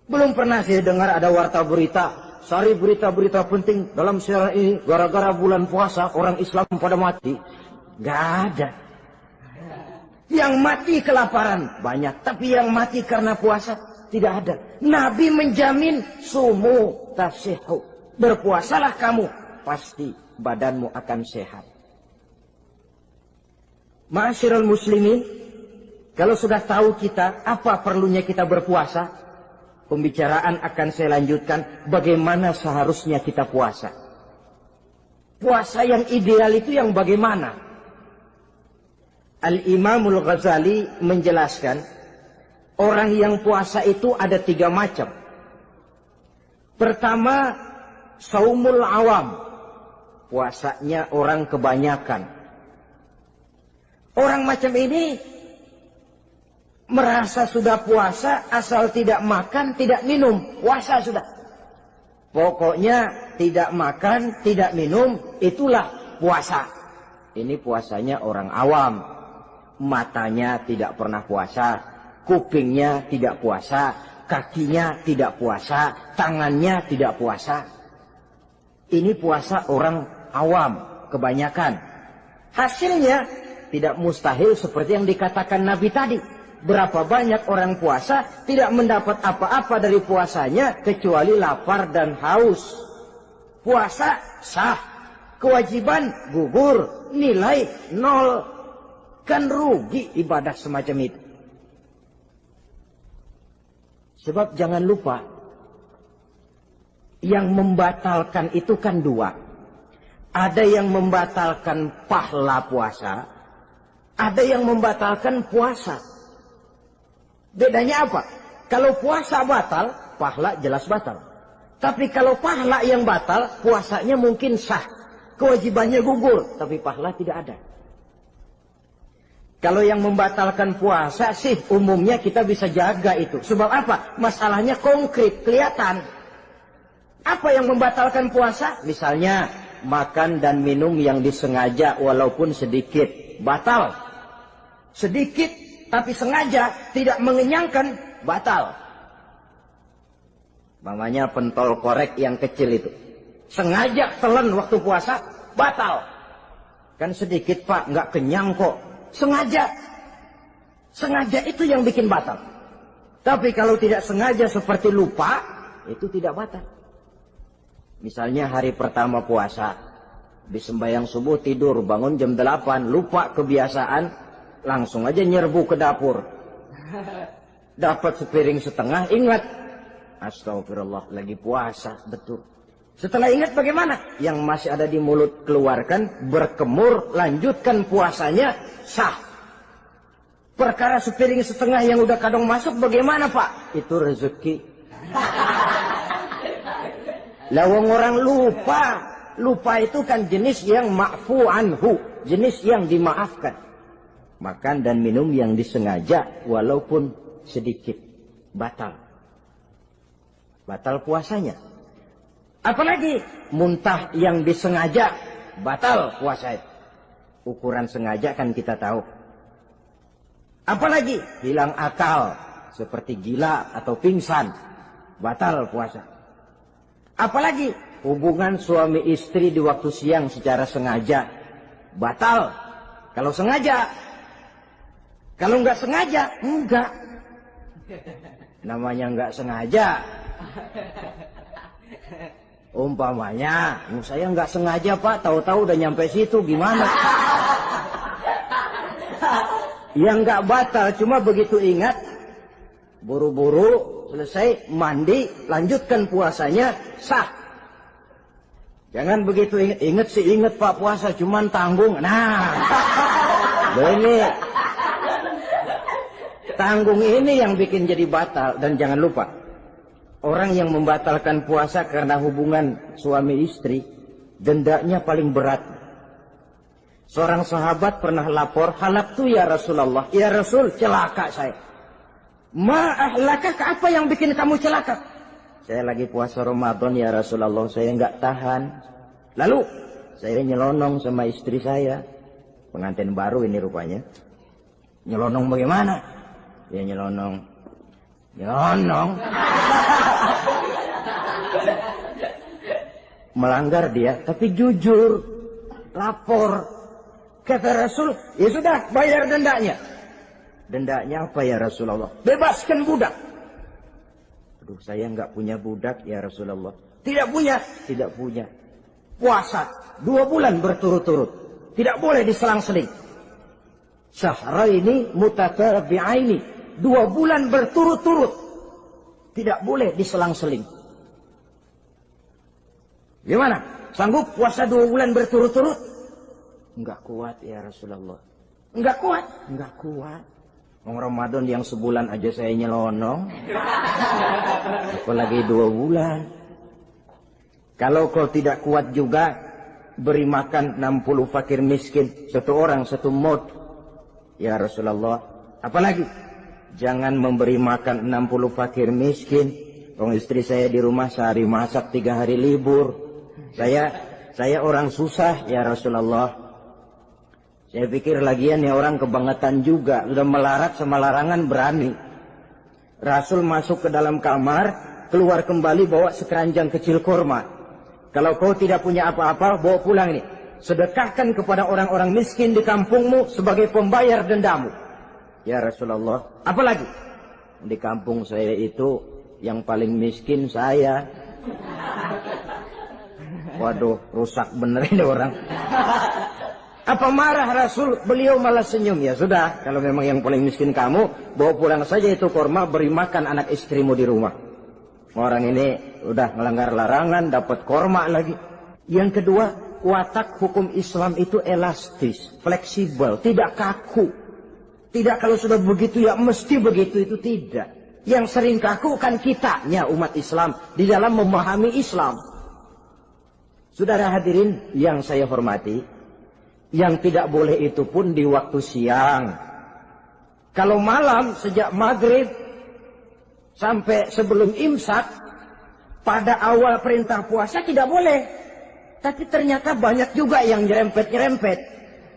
Belum pernah saya dengar ada warta berita, sari berita-berita penting dalam siaran ini, gara-gara bulan puasa orang Islam pada mati. Nggak ada. Yang mati kelaparan banyak, tapi yang mati karena puasa tidak ada. Nabi menjamin sumu tasihhu. Berpuasalah kamu, pasti badanmu akan sehat. Ma'asyiral muslimin, kalau sudah tahu kita apa perlunya kita berpuasa, pembicaraan akan saya lanjutkan bagaimana seharusnya kita puasa. Puasa yang ideal itu yang bagaimana? Al-Imamul Ghazali menjelaskan, orang yang puasa itu ada 3 macam. Pertama, saumul awam. Puasanya orang kebanyakan. Orang macam ini merasa sudah puasa asal tidak makan, tidak minum. Puasa sudah. Pokoknya tidak makan, tidak minum, itulah puasa. Ini puasanya orang awam. Matanya tidak pernah puasa. Kupingnya tidak puasa, kakinya tidak puasa, tangannya tidak puasa. Ini puasa orang awam, kebanyakan. Hasilnya tidak mustahil seperti yang dikatakan Nabi tadi. Berapa banyak orang puasa tidak mendapat apa-apa dari puasanya kecuali lapar dan haus. Puasa sah, kewajiban gugur, nilai 0. Kan rugi ibadah semacam itu. Sebab jangan lupa, yang membatalkan itu kan 2. Ada yang membatalkan pahala puasa, ada yang membatalkan puasa. Bedanya apa? Kalau puasa batal, pahala jelas batal. Tapi kalau pahala yang batal, puasanya mungkin sah. Kewajibannya gugur, tapi pahala tidak ada. Kalau yang membatalkan puasa sih umumnya kita bisa jaga itu. Sebab apa? Masalahnya konkret, kelihatan. Apa yang membatalkan puasa? Misalnya makan dan minum yang disengaja walaupun sedikit. Batal. Sedikit tapi sengaja tidak mengenyangkan, batal. Mamanya pentol korek yang kecil itu. Sengaja telan waktu puasa, batal. Kan sedikit pak, nggak kenyang kok. Sengaja. Sengaja itu yang bikin batal. Tapi kalau tidak sengaja seperti lupa, itu tidak batal. Misalnya hari pertama puasa, di sembahyang subuh tidur, bangun jam 8, lupa kebiasaan, langsung aja nyerbu ke dapur. Dapat sepiring setengah, ingat. Astagfirullah, lagi puasa, betul. Setelah ingat bagaimana? Yang masih ada di mulut keluarkan, berkemur, lanjutkan puasanya, sah. Perkara sepiring setengah yang udah kadang masuk bagaimana Pak? Itu rezeki. Lawang orang lupa. Lupa itu kan jenis yang ma'fu anhu. Jenis yang dimaafkan. Makan dan minum yang disengaja walaupun sedikit. Batal. Batal puasanya. Apalagi muntah yang disengaja. Batal puasa. Ukuran sengaja kan kita tahu. Apalagi hilang akal seperti gila atau pingsan, batal puasa. Apalagi hubungan suami istri di waktu siang secara sengaja, batal. Kalau sengaja, kalau nggak sengaja, enggak. Namanya nggak sengaja. Umpamanya, saya nggak sengaja Pak, tahu-tahu udah nyampe situ, gimana? Yang nggak batal, cuma begitu ingat, buru-buru selesai mandi, lanjutkan puasanya, sah. Jangan begitu ingat sih ingat Pak puasa, cuman tanggung. Nah, ini tanggung ini yang bikin jadi batal. Dan jangan lupa, orang yang membatalkan puasa karena hubungan suami istri, dendanya paling berat. Seorang sahabat pernah lapor, halaktu ya Rasulullah. Ya Rasul, celaka saya. Ma'ahlakak, apa yang bikin kamu celaka? Saya lagi puasa Ramadan ya Rasulullah, saya nggak tahan. Lalu, saya nyelonong sama istri saya. Pengantin baru ini rupanya. Nyelonong bagaimana? Ya nyelonong. Melanggar dia, tapi jujur. Lapor. Kata Rasul, ya sudah, bayar dendanya. Dendanya apa ya Rasulullah? Bebaskan budak. Aduh, saya nggak punya budak ya Rasulullah. Tidak punya? Tidak punya. Puasa 2 bulan berturut-turut. Tidak boleh diselang-seling. Syahraini mutatabi'aini. 2 bulan berturut-turut. Tidak boleh diselang-seling. Gimana? Sanggup puasa 2 bulan berturut-turut? Enggak kuat ya Rasulullah. Enggak kuat? Enggak kuat. Ramadan yang sebulan aja saya nyelonong. Apalagi 2 bulan. Kalau kau tidak kuat juga, beri makan 60 fakir miskin. 1 orang 1 mod. Ya Rasulullah. Apalagi? Jangan memberi makan 60 fakir miskin. Orang istri saya di rumah sehari masak 3 hari libur. Saya orang susah ya Rasulullah. Saya pikir lagian ya orang kebangetan juga. Sudah melarat sama larangan berani. Rasul masuk ke dalam kamar, keluar kembali bawa sekeranjang kecil kurma. Kalau kau tidak punya apa-apa, bawa pulang ini. Sedekahkan kepada orang-orang miskin di kampungmu sebagai pembayar dendamu. Ya Rasulullah. Apalagi? Di kampung saya itu yang paling miskin saya. Waduh, rusak bener ini orang. Apa marah Rasul? Beliau malah senyum. Ya sudah, kalau memang yang paling miskin kamu, bawa pulang saja itu kurma, beri makan anak istrimu di rumah. Orang ini udah melanggar larangan, dapat kurma lagi. Yang kedua, watak hukum Islam itu elastis, fleksibel, tidak kaku. Tidak kalau sudah begitu ya mesti begitu, itu tidak. Yang sering kaku kan kitanya umat Islam di dalam memahami Islam. Saudara hadirin yang saya hormati, yang tidak boleh itu pun di waktu siang. Kalau malam sejak maghrib sampai sebelum imsak, pada awal perintah puasa tidak boleh. Tapi ternyata banyak juga yang nyerempet-nyerempet.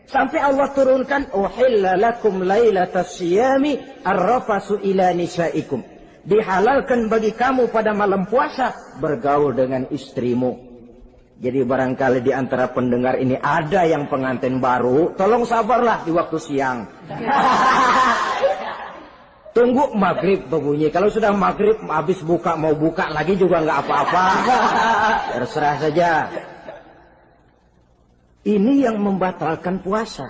Sampai Allah turunkan, uhilla lakum lailatas siyami arrafasu ila nisaikum. Dihalalkan bagi kamu pada malam puasa bergaul dengan istrimu. Jadi barangkali di antara pendengar ini ada yang pengantin baru, tolong sabarlah di waktu siang. Tunggu maghrib berbunyi. Kalau sudah maghrib habis buka, mau buka lagi juga nggak apa-apa. Terserah saja. Ini yang membatalkan puasa.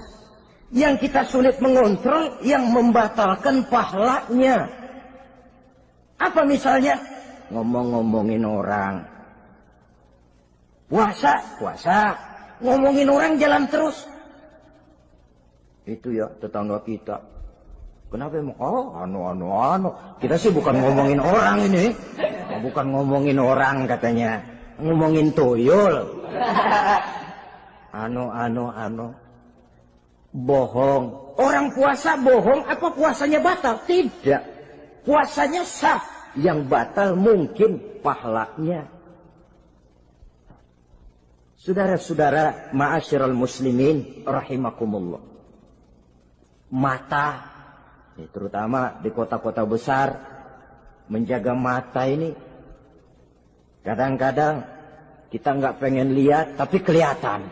Yang kita sulit mengontrol, yang membatalkan pahalanya. Apa misalnya? Ngomong-ngomongin orang. Puasa. Ngomongin orang jalan terus. Itu ya tetangga kita. Kenapa emang? Oh, anu. Kita sih bukan ngomongin orang ini. Bukan ngomongin orang katanya. Ngomongin tuyul. Anu. Bohong. Orang puasa bohong apa puasanya batal? Tidak. Puasanya sah. Yang batal mungkin pahalanya. Saudara-saudara ma'asyiral muslimin rahimakumullah. Mata, terutama di kota-kota besar, menjaga mata ini kadang-kadang kita nggak pengen lihat tapi kelihatan.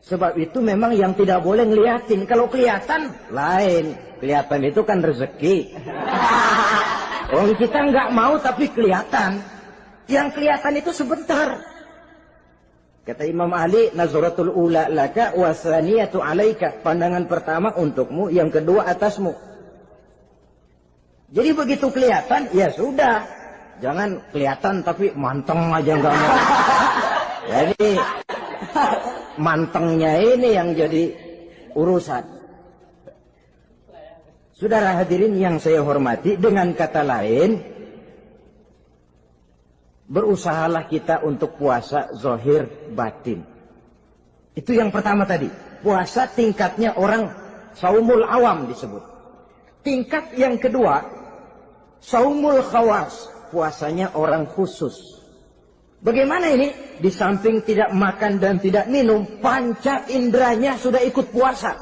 Sebab itu memang yang tidak boleh ngeliatin. Kalau kelihatan lain, kelihatan itu kan rezeki. Orang kita nggak mau tapi kelihatan. Yang kelihatan itu sebentar. Kata Imam Ali, nazaratul ula laka wa tsaniyatu alaika. Pandangan pertama untukmu, yang kedua atasmu. Jadi begitu kelihatan, ya sudah. Jangan kelihatan tapi manteng aja enggak mau. Jadi mantengnya ini yang jadi urusan. Saudara hadirin yang saya hormati, dengan kata lain, berusahalah kita untuk puasa zahir batin. Itu yang pertama tadi. Puasa tingkatnya orang saumul awam disebut. Tingkat yang kedua, saumul khawas. Puasanya orang khusus. Bagaimana ini? Di samping tidak makan dan tidak minum, panca inderanya sudah ikut puasa.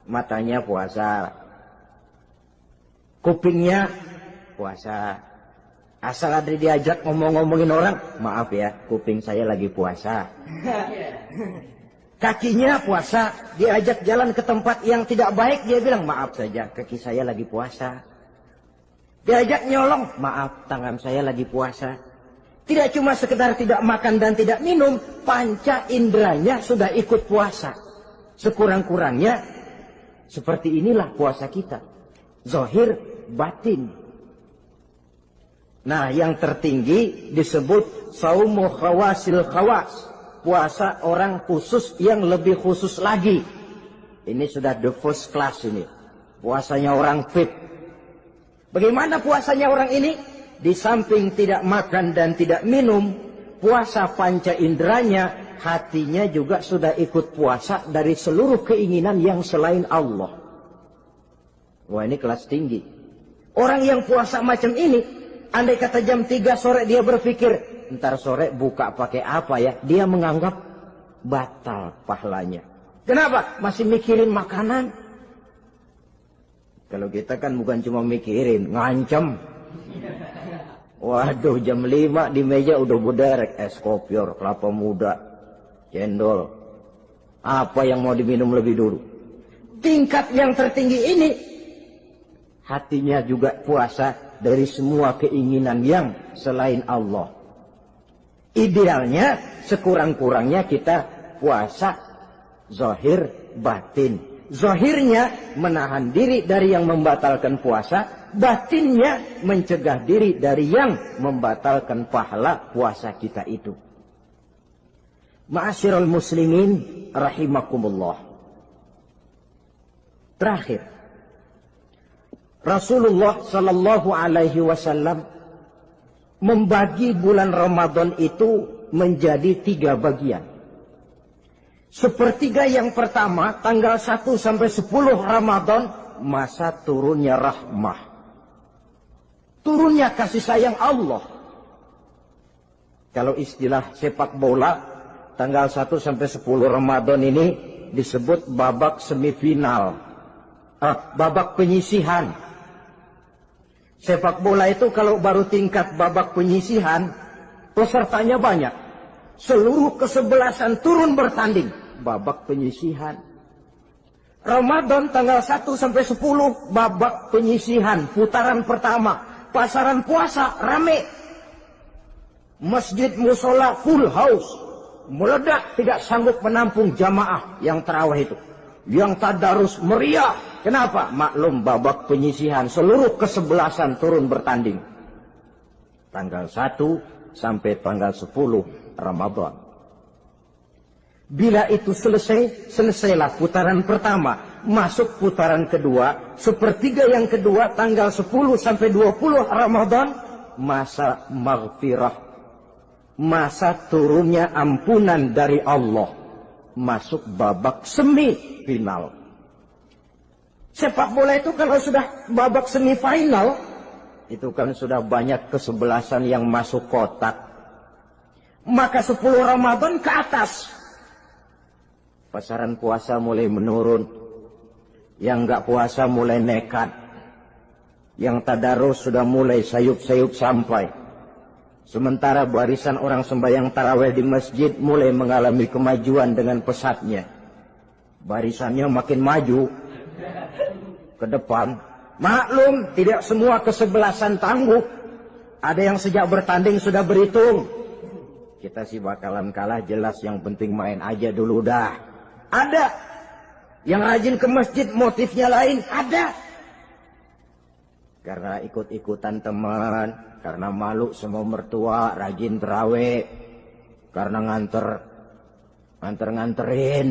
Matanya puasa. Kupingnya puasa. Asal ada diajak ngomong-ngomongin orang, maaf ya, kuping saya lagi puasa. Kakinya puasa, diajak jalan ke tempat yang tidak baik, dia bilang, maaf saja, kaki saya lagi puasa. Diajak nyolong, maaf, tangan saya lagi puasa. Tidak cuma sekedar tidak makan dan tidak minum, panca inderanya sudah ikut puasa. Sekurang-kurangnya, seperti inilah puasa kita. Zahir, batin. Nah, yang tertinggi disebut saumu khawasil khawas. Puasa orang khusus yang lebih khusus lagi. Ini sudah the first class ini. Puasanya orang fit. Bagaimana puasanya orang ini? Di samping tidak makan dan tidak minum, puasa panca inderanya, hatinya juga sudah ikut puasa dari seluruh keinginan yang selain Allah. Wah, ini kelas tinggi. Orang yang puasa macam ini, andai kata jam 3 sore dia berpikir, ntar sore buka pakai apa ya? Dia menganggap batal pahalanya. Kenapa? Masih mikirin makanan. Kalau kita kan bukan cuma mikirin, ngancem. Waduh, jam 5 di meja udah berderek es kopior, kelapa muda, cendol. Apa yang mau diminum lebih dulu? Tingkat yang tertinggi ini, hatinya juga puasa dari semua keinginan yang selain Allah. Idealnya sekurang-kurangnya kita puasa zahir batin. Zahirnya menahan diri dari yang membatalkan puasa, batinnya mencegah diri dari yang membatalkan pahala puasa kita itu. Ma'asyiral muslimin rahimakumullah. Terakhir, Rasulullah sallallahu alaihi wasallam membagi bulan Ramadan itu menjadi 3 bagian. Sepertiga yang pertama, tanggal 1 sampai 10 Ramadan, masa turunnya rahmah. Turunnya kasih sayang Allah. Kalau istilah sepak bola, tanggal 1 sampai 10 Ramadan ini disebut babak semifinal. Babak penyisihan. Sepak bola itu kalau baru tingkat babak penyisihan, pesertanya banyak. Seluruh kesebelasan turun bertanding. Babak penyisihan. Ramadan tanggal 1 sampai 10, babak penyisihan. Putaran pertama. Pasaran puasa rame. Masjid musola full house. Meledak, tidak sanggup menampung jamaah yang tarawih itu. Yang tadarus meriah. Kenapa? Maklum babak penyisihan. Seluruh kesebelasan turun bertanding. Tanggal 1 sampai tanggal 10 Ramadan. Bila itu selesai, selesailah putaran pertama. Masuk putaran kedua, sepertiga yang kedua, tanggal 10 sampai 20 Ramadan, masa maghfirah. Masa turunnya ampunan dari Allah. Masuk babak semifinal. Sepak bola itu kalau sudah babak semifinal, itu kan sudah banyak kesebelasan yang masuk kotak. Maka 10 Ramadan ke atas, pasaran puasa mulai menurun. Yang enggak puasa mulai nekat. Yang tadarus sudah mulai sayup-sayup sampai. Sementara barisan orang sembahyang tarawih di masjid mulai mengalami kemajuan dengan pesatnya. Barisannya makin maju ke depan. Maklum, tidak semua kesebelasan tangguh. Ada yang sejak bertanding sudah berhitung. Kita sih bakalan kalah jelas, yang penting main aja dulu dah. Ada yang rajin ke masjid motifnya lain, ada. Karena ikut-ikutan teman, karena malu sama mertua, rajin terawih. Karena nganterin,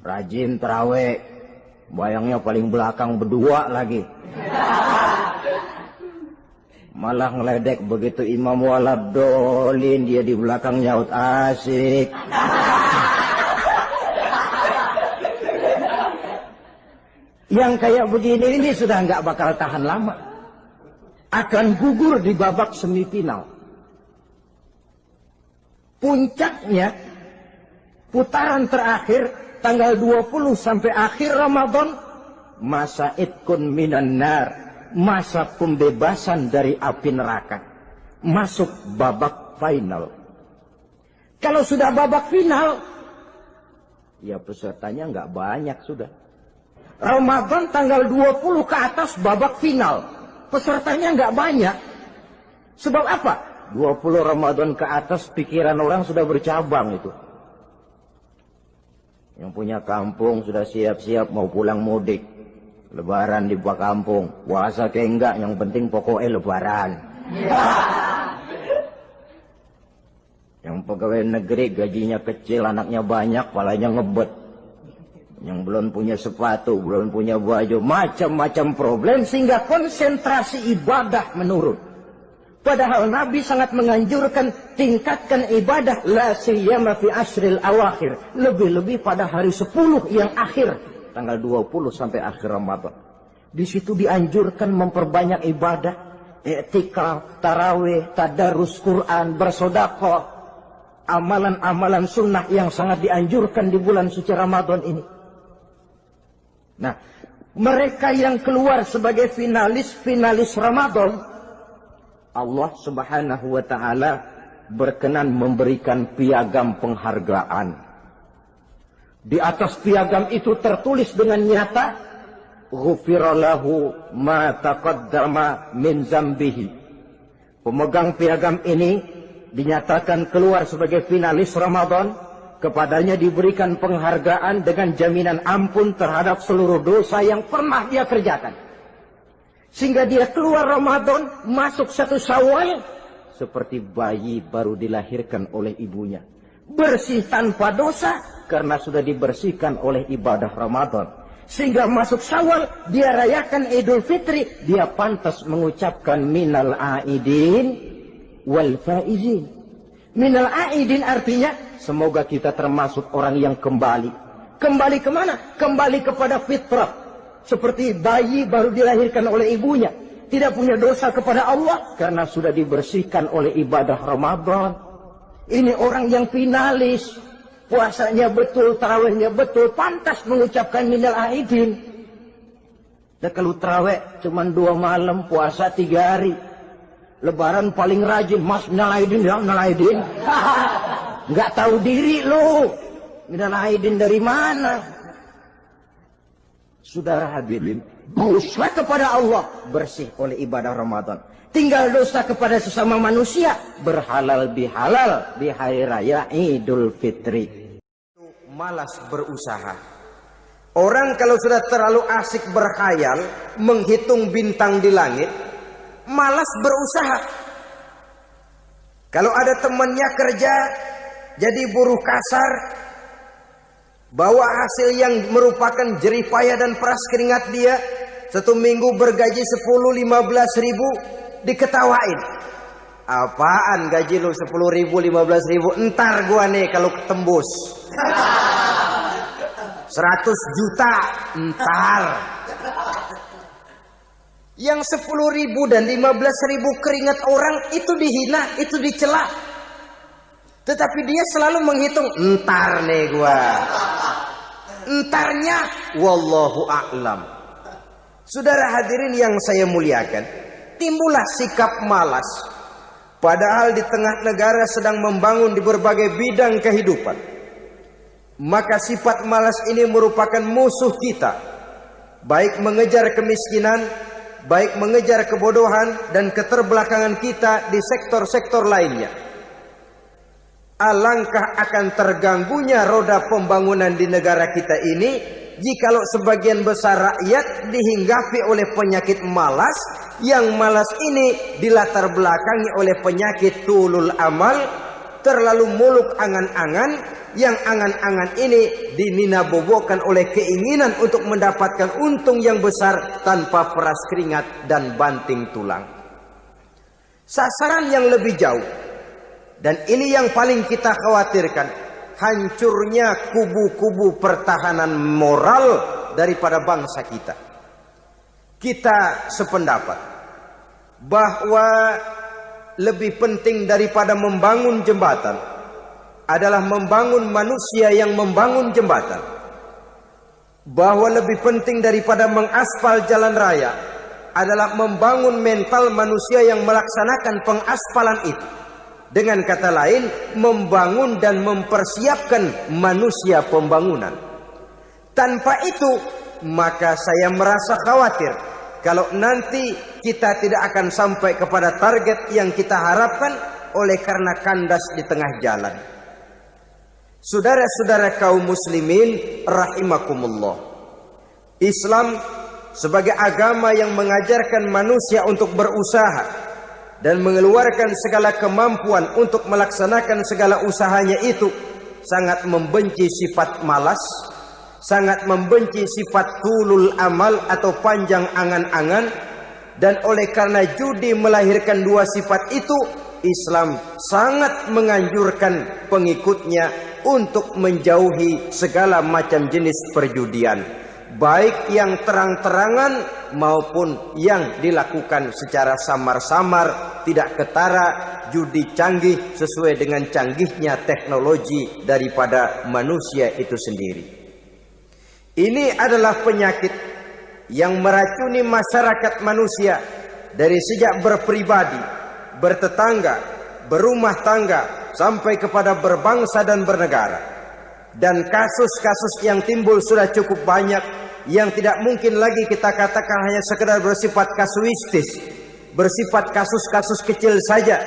rajin terawih. Bayangnya paling belakang berdua lagi. Malah ngeledek begitu imam waladolin, dia di belakang nyaut asik. Yang kayak begini ini sudah nggak bakal tahan lama. Akan gugur di babak semifinal. Puncaknya, putaran terakhir, tanggal 20 sampai akhir Ramadan, masa itkun minan nar, masa pembebasan dari api neraka. Masuk babak final. Kalau sudah babak final, ya pesertanya nggak banyak sudah. Ramadan tanggal 20 ke atas babak final. Pesertanya nggak banyak. Sebab apa? 20 Ramadan ke atas pikiran orang sudah bercabang itu. Yang punya kampung sudah siap-siap mau pulang mudik. Lebaran di buah kampung. Puasa kayak enggak, yang penting pokoknya lebaran. Yang pegawai negeri gajinya kecil, anaknya banyak, palanya ngebet. Yang belum punya sepatu, belum punya baju, macam-macam problem, sehingga konsentrasi ibadah menurun. Padahal Nabi sangat menganjurkan tingkatkan ibadah, la siyama fi asril awakhir, lebih-lebih pada hari 10 yang akhir, tanggal 20 sampai akhir Ramadan. Di situ dianjurkan memperbanyak ibadah, i'tikaf, tarawih, tadarus Quran, bersedekah, amalan-amalan sunnah yang sangat dianjurkan di bulan suci Ramadan ini. Nah, mereka yang keluar sebagai finalis Ramadan, Allah Subhanahu wa ta'ala berkenan memberikan piagam penghargaan. Di atas piagam itu tertulis dengan nyata, ghufira lahu ma taqaddama min zambihi. Pemegang piagam ini dinyatakan keluar sebagai finalis Ramadan. Kepadanya diberikan penghargaan dengan jaminan ampun terhadap seluruh dosa yang pernah dia kerjakan. Sehingga dia keluar Ramadan, masuk 1 Syawal, seperti bayi baru dilahirkan oleh ibunya. Bersih tanpa dosa, karena sudah dibersihkan oleh ibadah Ramadan. Sehingga masuk Syawal, dia rayakan Idul Fitri, dia pantas mengucapkan minal aidin wal faizin. Minal aidin artinya, semoga kita termasuk orang yang kembali. Kembali kemana? Kembali kepada fitrah. Seperti bayi baru dilahirkan oleh ibunya. Tidak punya dosa kepada Allah, karena sudah dibersihkan oleh ibadah Ramadan. Ini orang yang finalis. Puasanya betul, tarawihnya betul, pantas mengucapkan minal aidin. Dan kalau tarawih cuma 2 malam, puasa 3 hari. Lebaran paling rajin, mas minal aidin, ya minal aidin. Nggak tahu diri lu. Minal aidin dari mana? Saudara hadirin, dosa kepada Allah bersih oleh ibadah Ramadan. Tinggal dosa kepada sesama manusia, berhalal bihalal di hari raya Idul Fitri. Malas berusaha. Orang kalau sudah terlalu asik berkhayal, menghitung bintang di langit, malas berusaha. Kalau ada temannya kerja jadi buruh kasar, bahwa hasil yang merupakan jerih payah dan peras keringat dia, 1 minggu bergaji 10-15 ribu, diketawain. Apaan gaji lu 10 ribu, 15 ribu? Entar gua nih kalau ketembus 100 juta, entar. Yang 10 ribu dan 15 ribu keringat orang itu dihina, itu dicela. Tetapi dia selalu menghitung, entar nih gua. Entarnya, wallahu a'lam. Saudara hadirin yang saya muliakan, timbullah sikap malas. Padahal di tengah negara sedang membangun di berbagai bidang kehidupan. Maka sifat malas ini merupakan musuh kita. Baik mengejar kemiskinan, baik mengejar kebodohan dan keterbelakangan kita di sektor-sektor lainnya. Alangkah akan terganggunya roda pembangunan di negara kita ini jikalau sebagian besar rakyat dihinggapi oleh penyakit malas, yang malas ini dilatar belakangi oleh penyakit tulul amal, terlalu muluk angan-angan, yang angan-angan ini dininabobokan oleh keinginan untuk mendapatkan untung yang besar tanpa peras keringat dan banting tulang. Sasaran yang lebih jauh, dan ini yang paling kita khawatirkan, hancurnya kubu-kubu pertahanan moral daripada bangsa kita. Kita sependapat bahwa lebih penting daripada membangun jembatan adalah membangun manusia yang membangun jembatan. Bahwa lebih penting daripada mengaspal jalan raya adalah membangun mental manusia yang melaksanakan pengaspalan itu. Dengan kata lain, membangun dan mempersiapkan manusia pembangunan. Tanpa itu, maka saya merasa khawatir kalau nanti kita tidak akan sampai kepada target yang kita harapkan oleh karena kandas di tengah jalan. Saudara-saudara kaum muslimin rahimakumullah, Islam sebagai agama yang mengajarkan manusia untuk berusaha dan mengeluarkan segala kemampuan untuk melaksanakan segala usahanya itu, sangat membenci sifat malas, sangat membenci sifat tulul amal atau panjang angan-angan. Dan oleh karena judi melahirkan dua sifat itu, Islam sangat menganjurkan pengikutnya untuk menjauhi segala macam jenis perjudian, baik yang terang-terangan maupun yang dilakukan secara samar-samar, tidak ketara, judi canggih sesuai dengan canggihnya teknologi daripada manusia itu sendiri. Ini adalah penyakit yang meracuni masyarakat manusia dari sejak berpribadi, bertetangga, berumah tangga, sampai kepada berbangsa dan bernegara. Dan kasus-kasus yang timbul sudah cukup banyak, yang tidak mungkin lagi kita katakan hanya sekedar bersifat kasuistis, bersifat kasus-kasus kecil saja.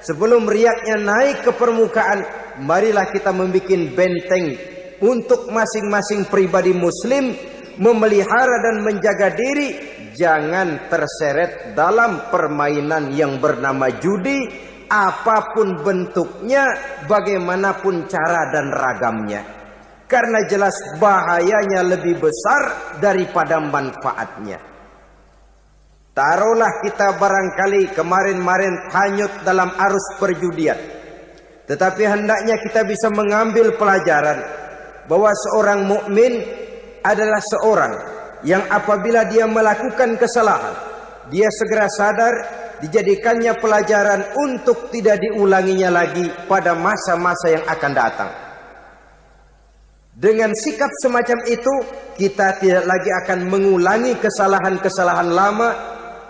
Sebelum riaknya naik ke permukaan, marilah kita membuat benteng untuk masing-masing pribadi muslim memelihara dan menjaga diri, jangan terseret dalam permainan yang bernama judi, apapun bentuknya, bagaimanapun cara dan ragamnya. Karena jelas bahayanya lebih besar daripada manfaatnya. Taruhlah kita barangkali kemarin-marin hanyut dalam arus perjudian, tetapi hendaknya kita bisa mengambil pelajaran bahwa seorang mukmin adalah seorang yang apabila dia melakukan kesalahan, dia segera sadar, dijadikannya pelajaran untuk tidak diulanginya lagi pada masa-masa yang akan datang. Dengan sikap semacam itu, kita tidak lagi akan mengulangi kesalahan-kesalahan lama,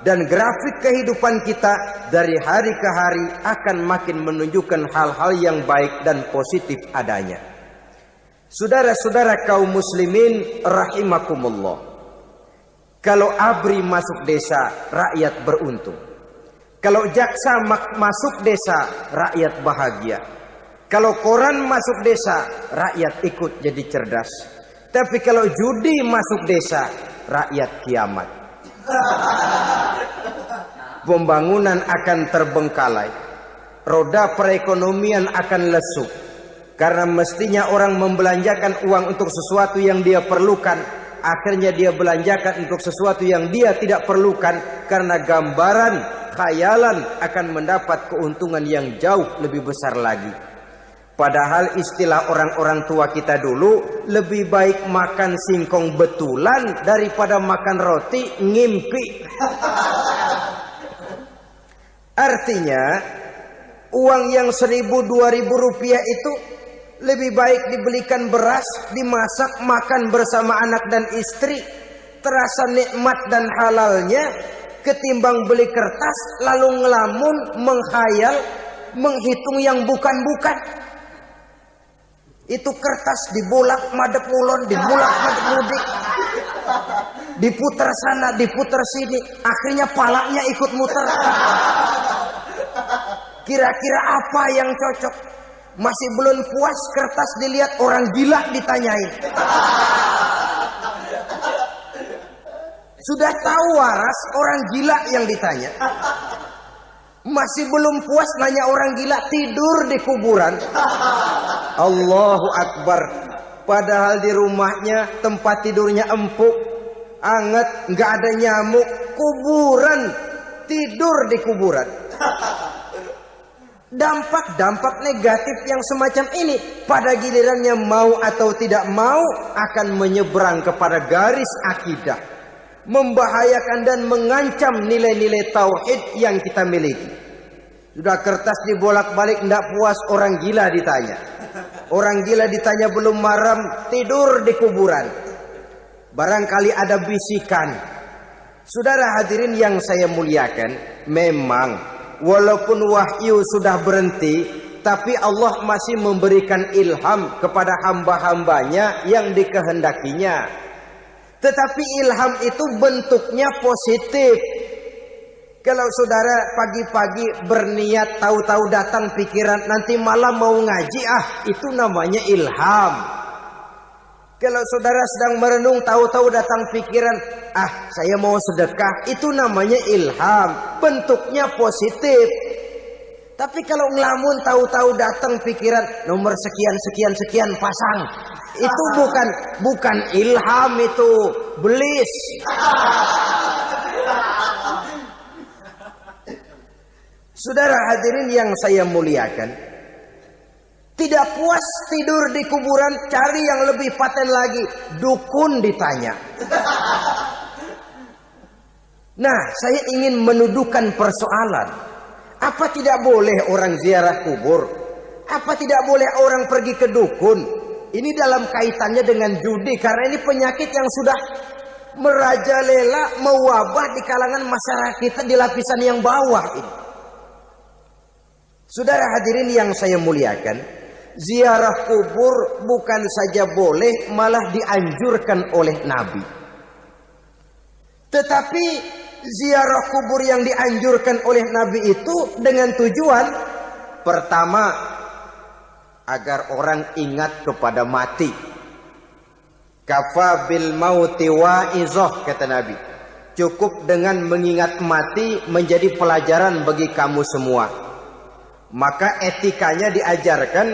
dan grafik kehidupan kita dari hari ke hari akan makin menunjukkan hal-hal yang baik dan positif adanya. Saudara-saudara kaum muslimin rahimakumullah, kalau ABRI masuk desa, rakyat beruntung. Kalau jaksa masuk desa, rakyat bahagia. Kalau koran masuk desa, rakyat ikut jadi cerdas. Tapi kalau judi masuk desa, rakyat kiamat. Pembangunan akan terbengkalai, roda perekonomian akan lesu. Karena mestinya orang membelanjakan uang untuk sesuatu yang dia perlukan, akhirnya dia belanjakan untuk sesuatu yang dia tidak perlukan, karena gambaran, khayalan akan mendapat keuntungan yang jauh lebih besar lagi. Padahal istilah orang-orang tua kita dulu, lebih baik makan singkong betulan daripada makan roti ngimpi. Artinya uang yang 1.000-2.000 rupiah itu lebih baik dibelikan beras, dimasak, makan bersama anak dan istri, terasa nikmat dan halalnya, ketimbang beli kertas lalu ngelamun, menghayal, menghitung yang bukan-bukan. Itu kertas dibolak madep ulon, dibolak madep mudik, diputer sana, diputer sini, akhirnya palanya ikut muter. Kira-kira apa yang cocok? Masih belum puas, kertas dilihat, orang gila ditanyain. Sudah tahu waras, orang gila yang ditanya. Masih belum puas, nanya orang gila, tidur di kuburan. Allahu Akbar. Padahal di rumahnya tempat tidurnya empuk, anget, nggak ada nyamuk. Kuburan, tidur di kuburan. Dampak-dampak negatif yang semacam ini pada gilirannya mau atau tidak mau akan menyeberang kepada garis akidah, membahayakan dan mengancam nilai-nilai tauhid yang kita miliki. Sudah kertas dibolak-balik tidak puas, orang gila ditanya. Orang gila ditanya belum maram, tidur di kuburan. Barangkali ada bisikan. Saudara hadirin yang saya muliakan, memang walaupun wahyu sudah berhenti, tapi Allah masih memberikan ilham kepada hamba-hambanya yang dikehendakinya. Tetapi ilham itu bentuknya positif. Kalau saudara pagi-pagi berniat, tahu-tahu datang pikiran nanti malam mau ngaji, itu namanya ilham. Kalau saudara sedang merenung, tahu-tahu datang pikiran, saya mau sedekah, itu namanya ilham, bentuknya positif. Tapi kalau ngelamun, tahu-tahu datang pikiran nomor sekian pasang, itu bukan ilham, itu belis. Saudara hadirin yang saya muliakan, tidak puas tidur di kuburan, cari yang lebih paten lagi, dukun ditanya. Nah, saya ingin menuduhkan persoalan. Apa tidak boleh orang ziarah kubur? Apa tidak boleh orang pergi ke dukun? Ini dalam kaitannya dengan judi, karena ini penyakit yang sudah merajalela, mewabah di kalangan masyarakat kita di lapisan yang bawah ini. Saudara hadirin yang saya muliakan, ziarah kubur bukan saja boleh, malah dianjurkan oleh Nabi. Tetapi ziarah kubur yang dianjurkan oleh Nabi itu dengan tujuan pertama, agar orang ingat kepada mati. Kafa bil mauti wa'izah, kata Nabi. Cukup dengan mengingat mati menjadi pelajaran bagi kamu semua. Maka etikanya diajarkan,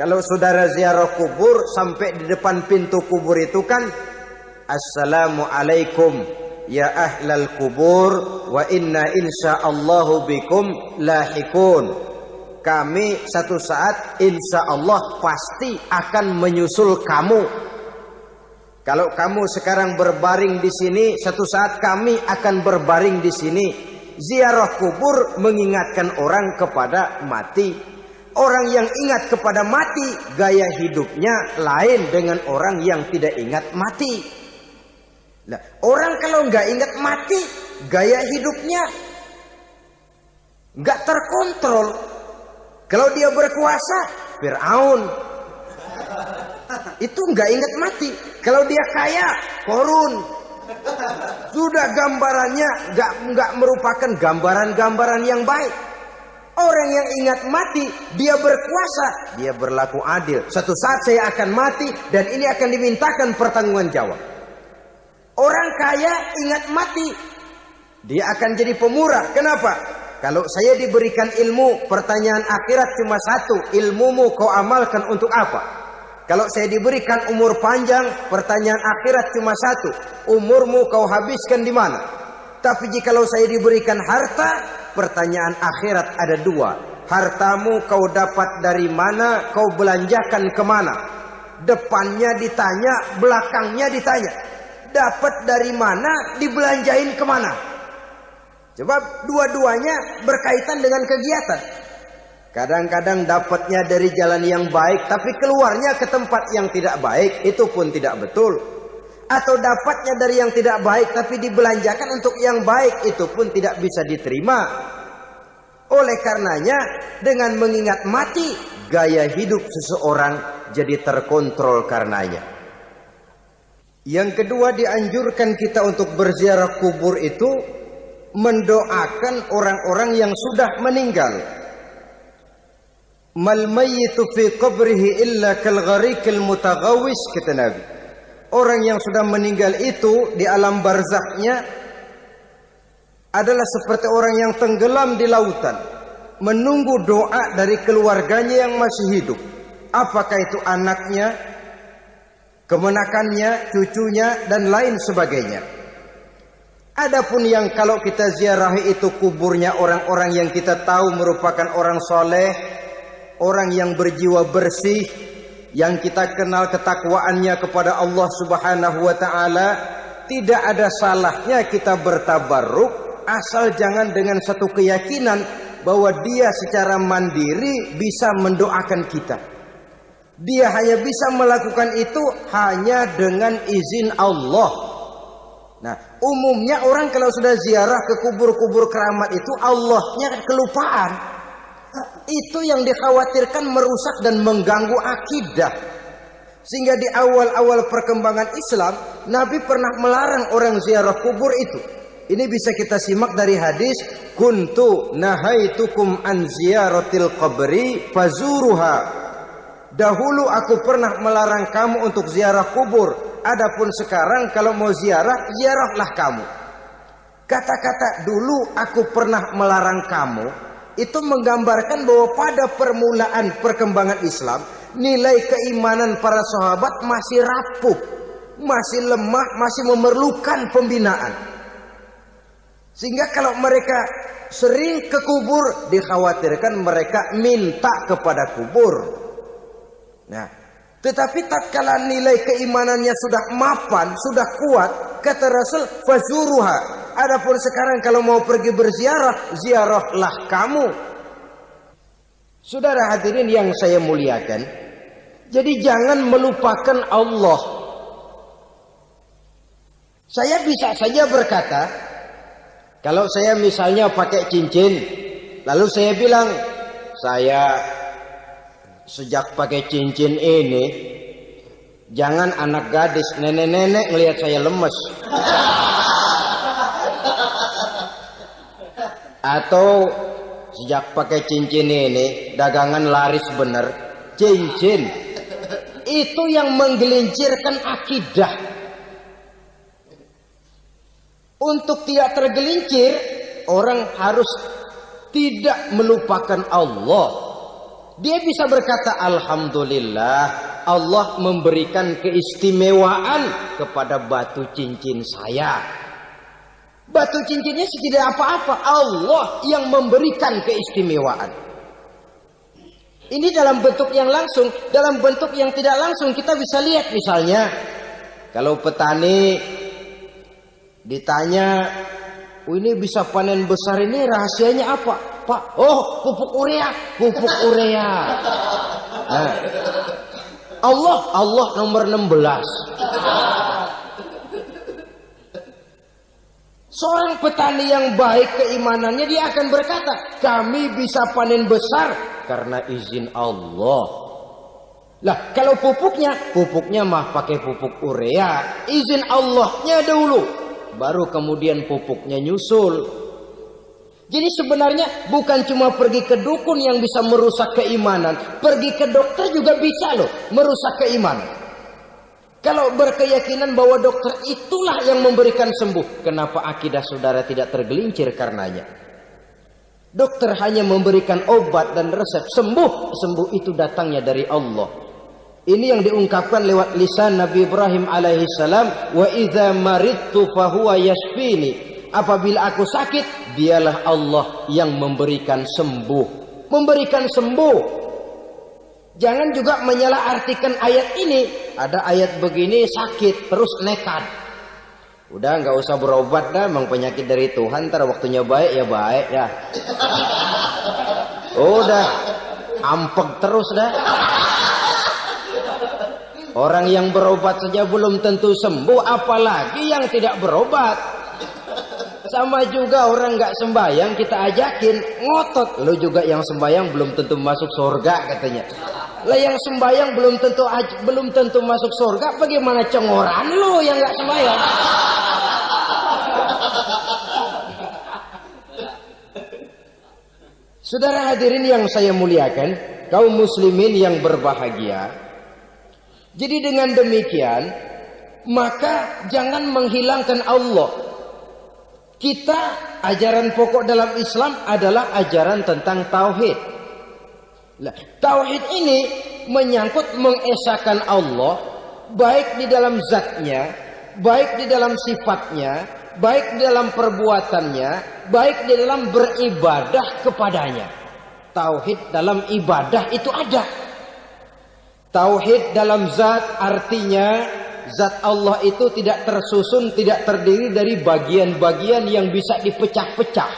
kalau saudara ziarah kubur, sampai di depan pintu kubur itu kan, Assalamualaikum ya ahlal kubur, wa inna insyaallahu bikum lahikun. Kami satu saat insya Allah pasti akan menyusul kamu. Kalau kamu sekarang berbaring di sini, satu saat kami akan berbaring di sini. Ziarah kubur mengingatkan orang kepada mati. Orang yang ingat kepada mati, gaya hidupnya lain dengan orang yang tidak ingat mati. Nah, orang kalau nggak ingat mati, gaya hidupnya nggak terkontrol. Kalau dia berkuasa, Fir'aun, itu nggak ingat mati. Kalau dia kaya, Korun. Sudah gambarannya nggak merupakan gambaran-gambaran yang baik. Orang yang ingat mati, dia berkuasa, dia berlaku adil. Suatu saat saya akan mati dan ini akan dimintakan pertanggungan jawab. Orang kaya ingat mati, dia akan jadi pemurah. Kenapa? Kalau saya diberikan ilmu, pertanyaan akhirat cuma satu, ilmumu kau amalkan untuk apa? Kalau saya diberikan umur panjang, pertanyaan akhirat cuma satu, umurmu kau habiskan di mana? Tapi jikalau saya diberikan harta, pertanyaan akhirat ada dua, hartamu kau dapat dari mana, kau belanjakan kemana? Depannya ditanya, belakangnya ditanya, dapat dari mana, dibelanjain kemana? Sebab dua-duanya berkaitan dengan kegiatan. Kadang-kadang dapatnya dari jalan yang baik, tapi keluarnya ke tempat yang tidak baik, itu pun tidak betul. Atau dapatnya dari yang tidak baik, tapi dibelanjakan untuk yang baik, itu pun tidak bisa diterima. Oleh karenanya, dengan mengingat mati, gaya hidup seseorang jadi terkontrol karenanya. Yang kedua, dianjurkan kita untuk berziarah kubur itu mendoakan orang-orang yang sudah meninggal. Mal mayyitu fi qabrihi illa kal gharikil mutaghawis, kata Nabi. Orang yang sudah meninggal itu di alam barzakhnya adalah seperti orang yang tenggelam di lautan, menunggu doa dari keluarganya yang masih hidup. Apakah itu anaknya, kemenakannya, cucunya, dan lain sebagainya. Adapun yang kalau kita ziarahi itu kuburnya orang-orang yang kita tahu merupakan orang soleh, orang yang berjiwa bersih, yang kita kenal ketakwaannya kepada Allah Subhanahu wa Ta'ala, tidak ada salahnya kita bertabarruk, asal jangan dengan satu keyakinan bahwa dia secara mandiri bisa mendoakan kita. Dia hanya bisa melakukan itu hanya dengan izin Allah. Nah, umumnya orang kalau sudah ziarah ke kubur-kubur keramat itu Allahnya kelupaan. Itu yang dikhawatirkan merusak dan mengganggu akidah. Sehingga di awal-awal perkembangan Islam, Nabi pernah melarang orang ziarah kubur itu. Ini bisa kita simak dari hadis, kuntu nahaitukum an ziyaratil qabri fazuruha. Dahulu aku pernah melarang kamu untuk ziarah kubur. Adapun sekarang kalau mau ziarah, ziarahlah kamu. Kata-kata dulu aku pernah melarang kamu, itu menggambarkan bahwa pada permulaan perkembangan Islam, nilai keimanan para sahabat masih rapuh, masih lemah, masih memerlukan pembinaan. Sehingga kalau mereka sering ke kubur, dikhawatirkan mereka minta kepada kubur. Nah, tetapi tatkala nilai keimanannya sudah mapan, sudah kuat, kata Rasul, fazuruha. Adapun sekarang kalau mau pergi berziarah, ziarahlah kamu. Saudara hadirin yang saya muliakan, jadi jangan melupakan Allah. Saya bisa saja berkata, kalau saya misalnya pakai cincin, lalu saya bilang, saya sejak pakai cincin ini, jangan anak gadis, nenek-nenek ngelihat saya lemes. Atau sejak pakai cincin ini, dagangan laris bener. Cincin itu yang menggelincirkan akidah. Untuk tidak tergelincir, orang harus tidak melupakan Allah. Dia bisa berkata, alhamdulillah, Allah memberikan keistimewaan kepada batu cincin saya. Batu cincinnya tidak apa-apa, Allah yang memberikan keistimewaan. Ini dalam bentuk yang langsung. Dalam bentuk yang tidak langsung kita bisa lihat, misalnya kalau petani ditanya, oh, ini bisa panen besar ini rahasianya apa? Pak, oh, pupuk urea, pupuk urea. Nah, Allah nomor 16. Seorang petani yang baik keimanannya, dia akan berkata, kami bisa panen besar karena izin Allah. Lah, kalau pupuknya mah pakai pupuk urea, izin Allahnya dulu, baru kemudian pupuknya nyusul. Jadi sebenarnya bukan cuma pergi ke dukun yang bisa merusak keimanan, pergi ke dokter juga bisa loh merusak keimanan. Kalau berkeyakinan bahwa dokter itulah yang memberikan sembuh, kenapa akidah saudara tidak tergelincir karenanya? Dokter hanya memberikan obat dan resep. Sembuh itu datangnya dari Allah. Ini yang diungkapkan lewat lisan Nabi Ibrahim alaihi salam, wa idza maridtu fahuwa yashfini. Apabila aku sakit, dialah Allah yang memberikan sembuh. Memberikan sembuh. Jangan juga menyalahartikan ayat ini. Ada ayat begini sakit terus nekat. Udah nggak usah berobat dah, emang penyakit dari Tuhan, ntar waktunya baik ya baik ya. Udah ampeg terus dah. Orang yang berobat saja belum tentu sembuh, apalagi yang tidak berobat. Sama juga orang nggak sembahyang kita ajakin ngotot, lu juga yang sembahyang belum tentu masuk surga katanya. Lah yang sembahyang belum tentu masuk surga, bagaimana cengoran lu yang nggak sembahyang? Saudara hadirin yang saya muliakan, kaum muslimin yang berbahagia. Jadi dengan demikian, maka jangan menghilangkan Allah. Kita, ajaran pokok dalam Islam adalah ajaran tentang tauhid. Nah, tauhid ini menyangkut mengesahkan Allah, baik di dalam zatnya, baik di dalam sifatnya, baik di dalam perbuatannya, baik di dalam beribadah kepadanya. Tauhid dalam ibadah itu ada. Tauhid dalam zat artinya zat Allah itu tidak tersusun, tidak terdiri dari bagian-bagian yang bisa dipecah-pecah.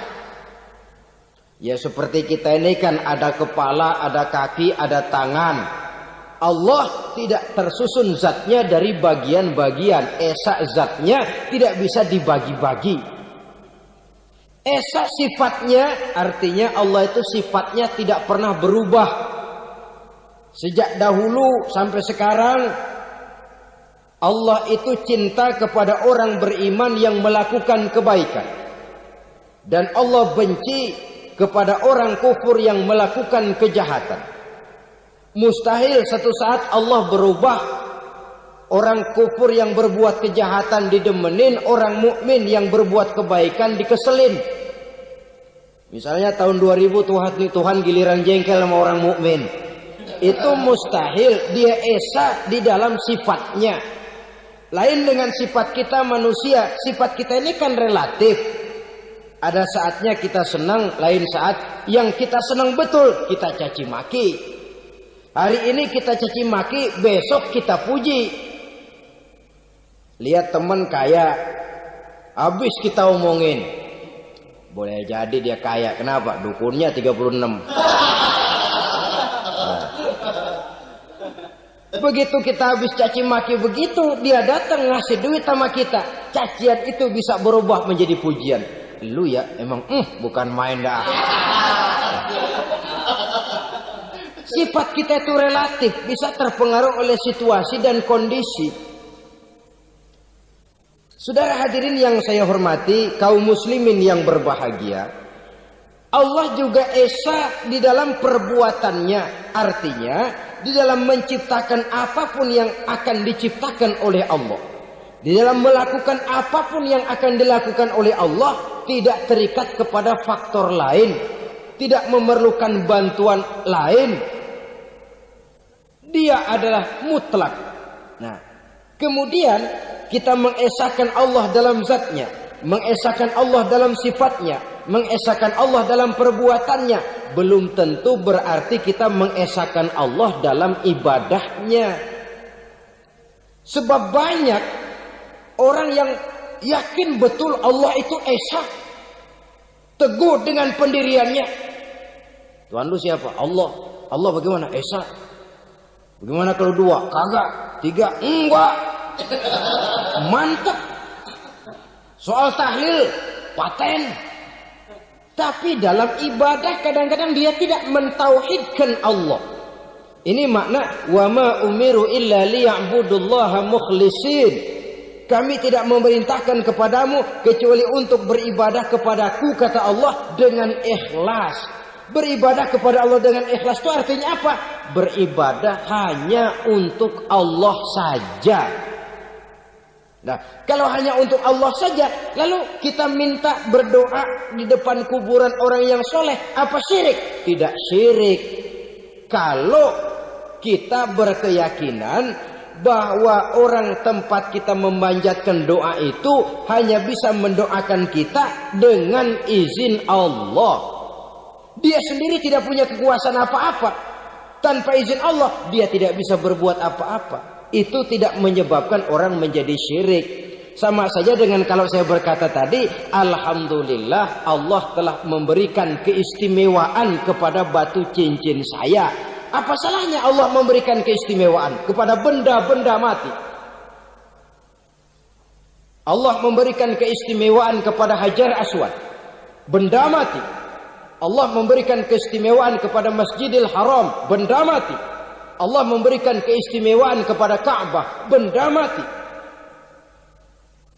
Ya seperti kita ini kan ada kepala, ada kaki, ada tangan. Allah tidak tersusun zatnya dari bagian-bagian. Esa zatnya tidak bisa dibagi-bagi. Esa sifatnya artinya Allah itu sifatnya tidak pernah berubah. Sejak dahulu sampai sekarang Allah itu cinta kepada orang beriman yang melakukan kebaikan. Dan Allah benci kepada orang kufur yang melakukan kejahatan. Mustahil satu saat Allah berubah. Orang kufur yang berbuat kejahatan didemenin, orang mukmin yang berbuat kebaikan dikeselin. Misalnya tahun 2000 Tuhan giliran jengkel sama orang mukmin. Itu mustahil, dia esa di dalam sifatnya. Lain dengan sifat kita manusia. Sifat kita ini kan relatif. Ada saatnya kita senang, lain saat yang kita senang betul kita caci maki. Hari ini kita caci maki, besok kita puji. Lihat teman kaya, habis kita omongin. Boleh jadi dia kaya, kenapa? Dukunnya 36. Begitu kita habis caci maki begitu, dia datang ngasih duit sama kita. Cacian itu bisa berubah menjadi pujian. Lu ya emang bukan main dah. Sifat kita itu relatif, bisa terpengaruh oleh situasi dan kondisi. Saudara hadirin yang saya hormati, kaum muslimin yang berbahagia. Allah juga esa di dalam perbuatannya. Artinya di dalam menciptakan apapun yang akan diciptakan oleh Allah. Di dalam melakukan apapun yang akan dilakukan oleh Allah. Tidak terikat kepada faktor lain. Tidak memerlukan bantuan lain. Dia adalah mutlak. Nah, kemudian kita mengesahkan Allah dalam zatnya. Mengesahkan Allah dalam sifatnya. Mengesahkan Allah dalam perbuatannya. Belum tentu berarti kita mengesahkan Allah dalam ibadahnya. Sebab banyak orang yang yakin betul Allah itu esa. Teguh dengan pendiriannya. Tuhan lu siapa? Allah. Allah bagaimana? Esa. Bagaimana kalau 2? Kagak. 3? Enggak. Mantap. Soal tahlil paten. Tapi dalam ibadah kadang-kadang dia tidak mentauhidkan Allah. Ini makna wa ma umiru illa liya'budullaha mukhlisin. Kami tidak memerintahkan kepadamu kecuali untuk beribadah kepadaku, kata Allah, dengan ikhlas. Beribadah kepada Allah dengan ikhlas itu artinya apa? Beribadah hanya untuk Allah saja. Nah, kalau hanya untuk Allah saja, lalu kita minta berdoa di depan kuburan orang yang soleh, apa syirik? Tidak syirik. Kalau kita berkeyakinan bahwa orang tempat kita memanjatkan doa itu hanya bisa mendoakan kita dengan izin Allah. Dia sendiri tidak punya kekuasaan apa-apa. Tanpa izin Allah, dia tidak bisa berbuat apa-apa. Itu tidak menyebabkan orang menjadi syirik. Sama saja dengan kalau saya berkata tadi, alhamdulillah Allah telah memberikan keistimewaan kepada batu cincin saya. Apa salahnya Allah memberikan keistimewaan kepada benda-benda mati? Allah memberikan keistimewaan kepada Hajar Aswad, benda mati. Allah memberikan keistimewaan kepada Masjidil Haram, benda mati. Allah memberikan keistimewaan kepada Ka'bah, benda mati.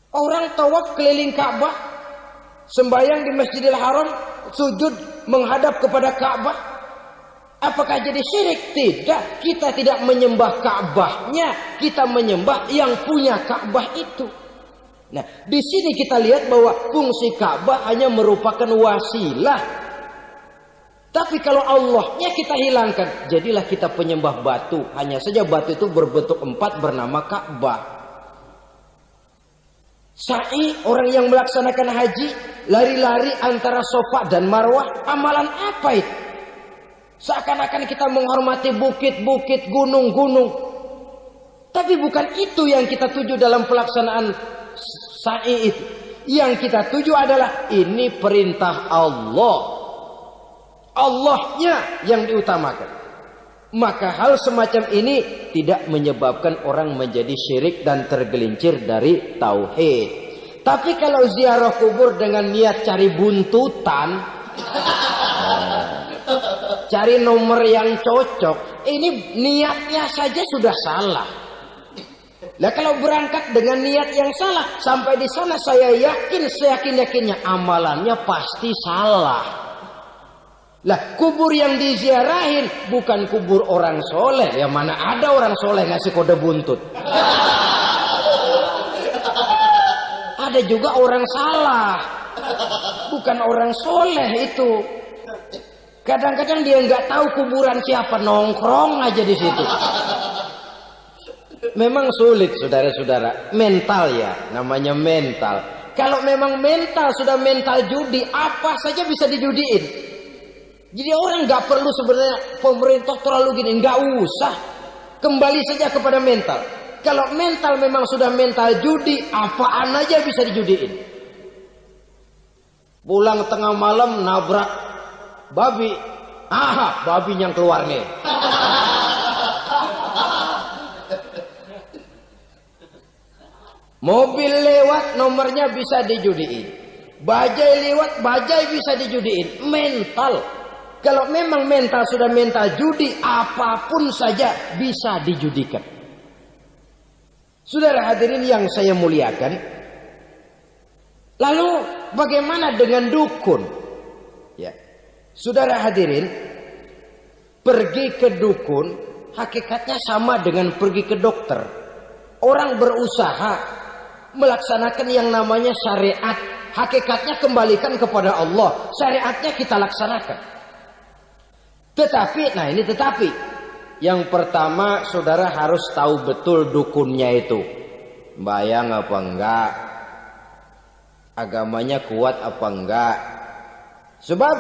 Orang tawaf keliling Ka'bah, sembahyang di Masjidil Haram, sujud menghadap kepada Ka'bah. Apakah jadi syirik? Tidak. Kita tidak menyembah Ka'bahnya, kita menyembah yang punya Ka'bah itu. Nah, di sini kita lihat bahwa fungsi Ka'bah hanya merupakan wasilah. Tapi kalau Allahnya kita hilangkan, jadilah kita penyembah batu. Hanya saja batu itu berbentuk 4 bernama Ka'bah. Sa'i, orang yang melaksanakan haji, lari-lari antara Safa dan Marwah, amalan apa itu? Seakan-akan kita menghormati bukit-bukit, gunung-gunung. Tapi bukan itu yang kita tuju dalam pelaksanaan sa'i itu. Yang kita tuju adalah ini perintah Allah. Allahnya yang diutamakan. Maka hal semacam ini tidak menyebabkan orang menjadi syirik dan tergelincir dari tauhid. Tapi kalau ziarah kubur dengan niat cari buntutan, cari nomor yang cocok, ini niatnya saja sudah salah. Nah, kalau berangkat dengan niat yang salah, sampai di sana saya yakin, seyakin-yakinnya amalannya pasti salah. Lah, kubur yang diziarahin bukan kubur orang soleh. Ya mana ada orang soleh ngasih kode buntut. Ada juga orang salah, bukan orang soleh itu. Kadang-kadang dia nggak tahu kuburan siapa, nongkrong aja di situ. Memang sulit, saudara-saudara. Mental ya, namanya mental. Kalau memang mental sudah mental judi, apa saja bisa dijudiin. Jadi orang nggak perlu sebenarnya pemerintah terlalu gini, nggak usah. Kembali saja kepada mental. Kalau mental memang sudah mental judi, apaan aja bisa dijudiin. Pulang tengah malam nabrak babi, babi yang keluar nih. Mobil lewat, nomornya bisa dijudiin. Bajai lewat, bajai bisa dijudiin. Mental. Kalau memang mental sudah mental judi, apapun saja bisa dijudikan. Saudara hadirin yang saya muliakan, lalu bagaimana dengan dukun? Ya, saudara hadirin, pergi ke dukun hakikatnya sama dengan pergi ke dokter. Orang berusaha melaksanakan yang namanya syariat, hakikatnya kembalikan kepada Allah. Syariatnya kita laksanakan. Tetapi, nah ini tetapi. Yang pertama, saudara harus tahu betul dukunnya itu. Bayang apa enggak? Agamanya kuat apa enggak? Sebab,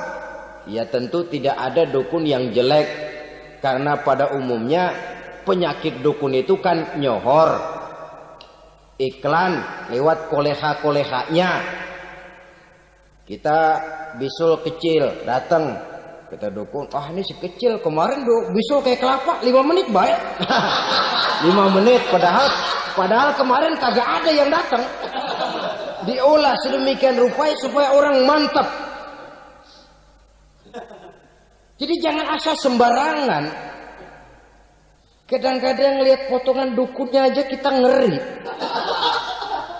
ya tentu tidak ada dukun yang jelek. Karena pada umumnya, penyakit dukun itu kan nyohor. Iklan lewat koleha-kolehanya. Kita bisul kecil, datang. Kita dukun, ini si kecil kemarin bisul kayak kelapa 5 menit baik. 5 menit padahal kemarin kagak ada yang datang. Diolah sedemikian rupa supaya orang mantap. Jadi jangan asal sembarangan. Kadang-kadang lihat potongan dukunnya aja kita ngeri.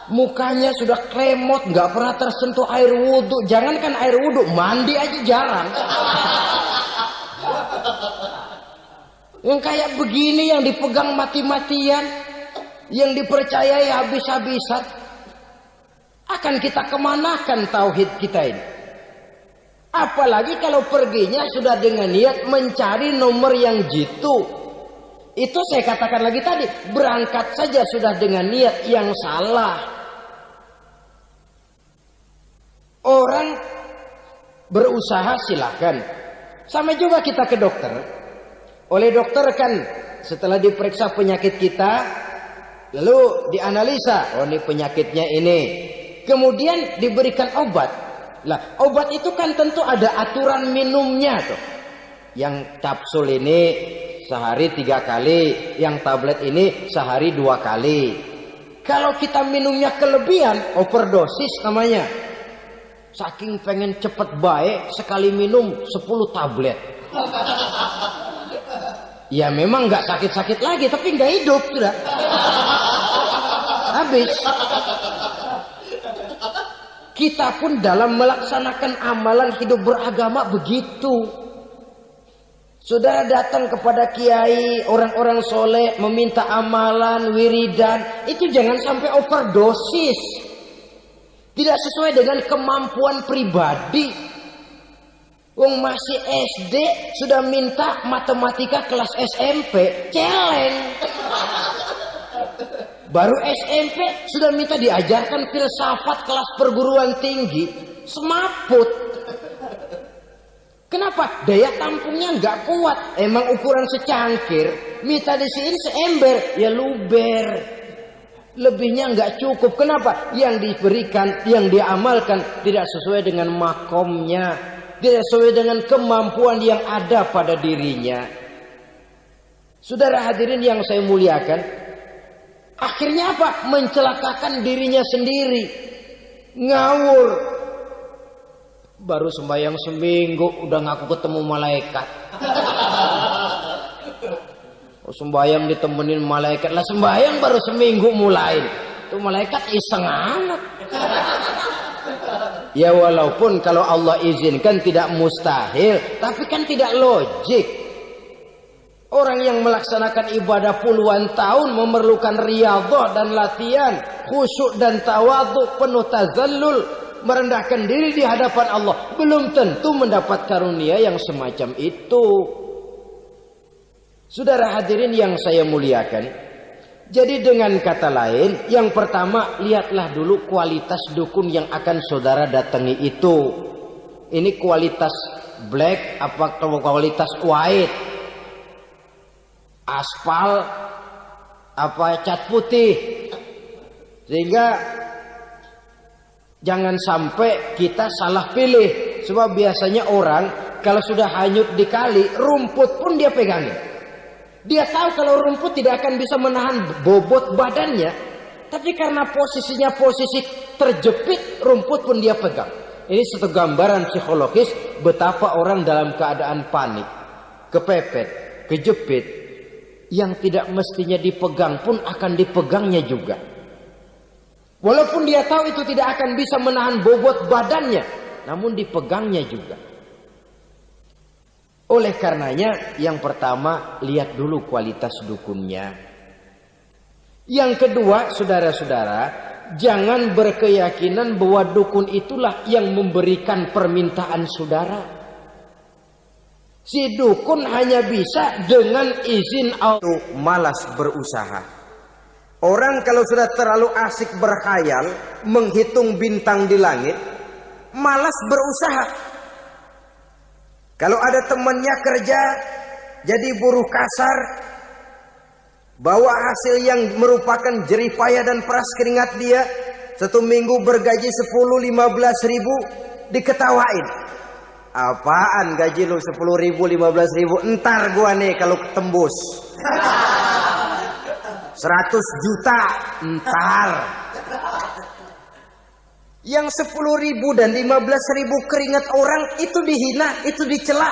Mukanya sudah kremot, nggak pernah tersentuh air wudhu. Jangankan air wudhu, mandi aja jarang. Yang kayak begini yang dipegang mati-matian, yang dipercayai habis-habisan, akan kita kemanakan tauhid kita ini? Apalagi kalau perginya sudah dengan niat mencari nomor yang jitu. Itu saya katakan lagi tadi, berangkat saja sudah dengan niat yang salah. Orang berusaha silakan. Sama juga kita ke dokter. Oleh dokter kan setelah diperiksa penyakit kita, lalu dianalisa, oh ini penyakitnya ini. Kemudian diberikan obat. Lah, obat itu kan tentu ada aturan minumnya tuh. Yang kapsul ini sehari 3 kali, yang tablet ini sehari 2 kali. Kalau kita minumnya kelebihan, overdosis namanya. Saking pengen cepet baik, sekali minum 10 tablet. Ya memang nggak sakit-sakit lagi, tapi nggak hidup sudah. Habis. Kita pun dalam melaksanakan amalan hidup beragama begitu. Saudara datang kepada kiai, orang-orang soleh, meminta amalan, wiridan, itu jangan sampai overdosis. Tidak sesuai dengan kemampuan pribadi. Wong masih SD sudah minta matematika kelas SMP, celeng. Baru SMP sudah minta diajarkan filsafat kelas perguruan tinggi, semaput. Kenapa? Daya tampungnya nggak kuat. Emang ukuran secangkir, minta di sini seember, ya luber. Lebihnya nggak cukup. Kenapa? Yang diberikan, yang diamalkan tidak sesuai dengan makomnya, tidak sesuai dengan kemampuan yang ada pada dirinya. Saudara hadirin yang saya muliakan, akhirnya apa? Mencelakakan dirinya sendiri. Ngawur. Baru sembahyang seminggu udah ngaku ketemu malaikat. Oh, sembahyang ditemenin malaikat. Lah sembahyang baru seminggu mulai. Tuh malaikat iseng amat. Ya walaupun kalau Allah izinkan tidak mustahil, tapi kan tidak logik. Orang yang melaksanakan ibadah puluhan tahun memerlukan riyadhah dan latihan, khusyuk dan tawadhu, penuh tazallul, merendahkan diri di hadapan Allah, belum tentu mendapat karunia yang semacam itu. Saudara hadirin yang saya muliakan, jadi dengan kata lain, yang pertama lihatlah dulu kualitas dukun yang akan saudara datangi itu. Ini kualitas black apa kualitas white? Aspal apa cat putih, sehingga jangan sampai kita salah pilih. Sebab biasanya orang kalau sudah hanyut di kali, rumput pun dia pegangin. Dia tahu kalau rumput tidak akan bisa menahan bobot badannya, tapi karena posisinya posisi terjepit, rumput pun dia pegang. Ini satu gambaran psikologis betapa orang dalam keadaan panik, kepepet, kejepit, yang tidak mestinya dipegang pun akan dipegangnya juga. Walaupun dia tahu itu tidak akan bisa menahan bobot badannya, namun dipegangnya juga. Oleh karenanya, yang pertama lihat dulu kualitas dukunnya. Yang kedua, saudara-saudara, jangan berkeyakinan bahwa dukun itulah yang memberikan permintaan saudara. Si dukun hanya bisa dengan izin Allah. Malas berusaha. Orang kalau sudah terlalu asik berkhayal, menghitung bintang di langit, malas berusaha. Kalau ada temannya kerja jadi buruh kasar, bawa hasil yang merupakan jerih payah dan peras keringat dia, 1 minggu bergaji 10-15 ribu, diketawain. Apaan gaji lu 10 ribu 15 ribu? Entar gua nih kalau ketembus 100 juta entar. Yang 10 ribu dan 15 ribu keringat orang itu dihina, itu dicela.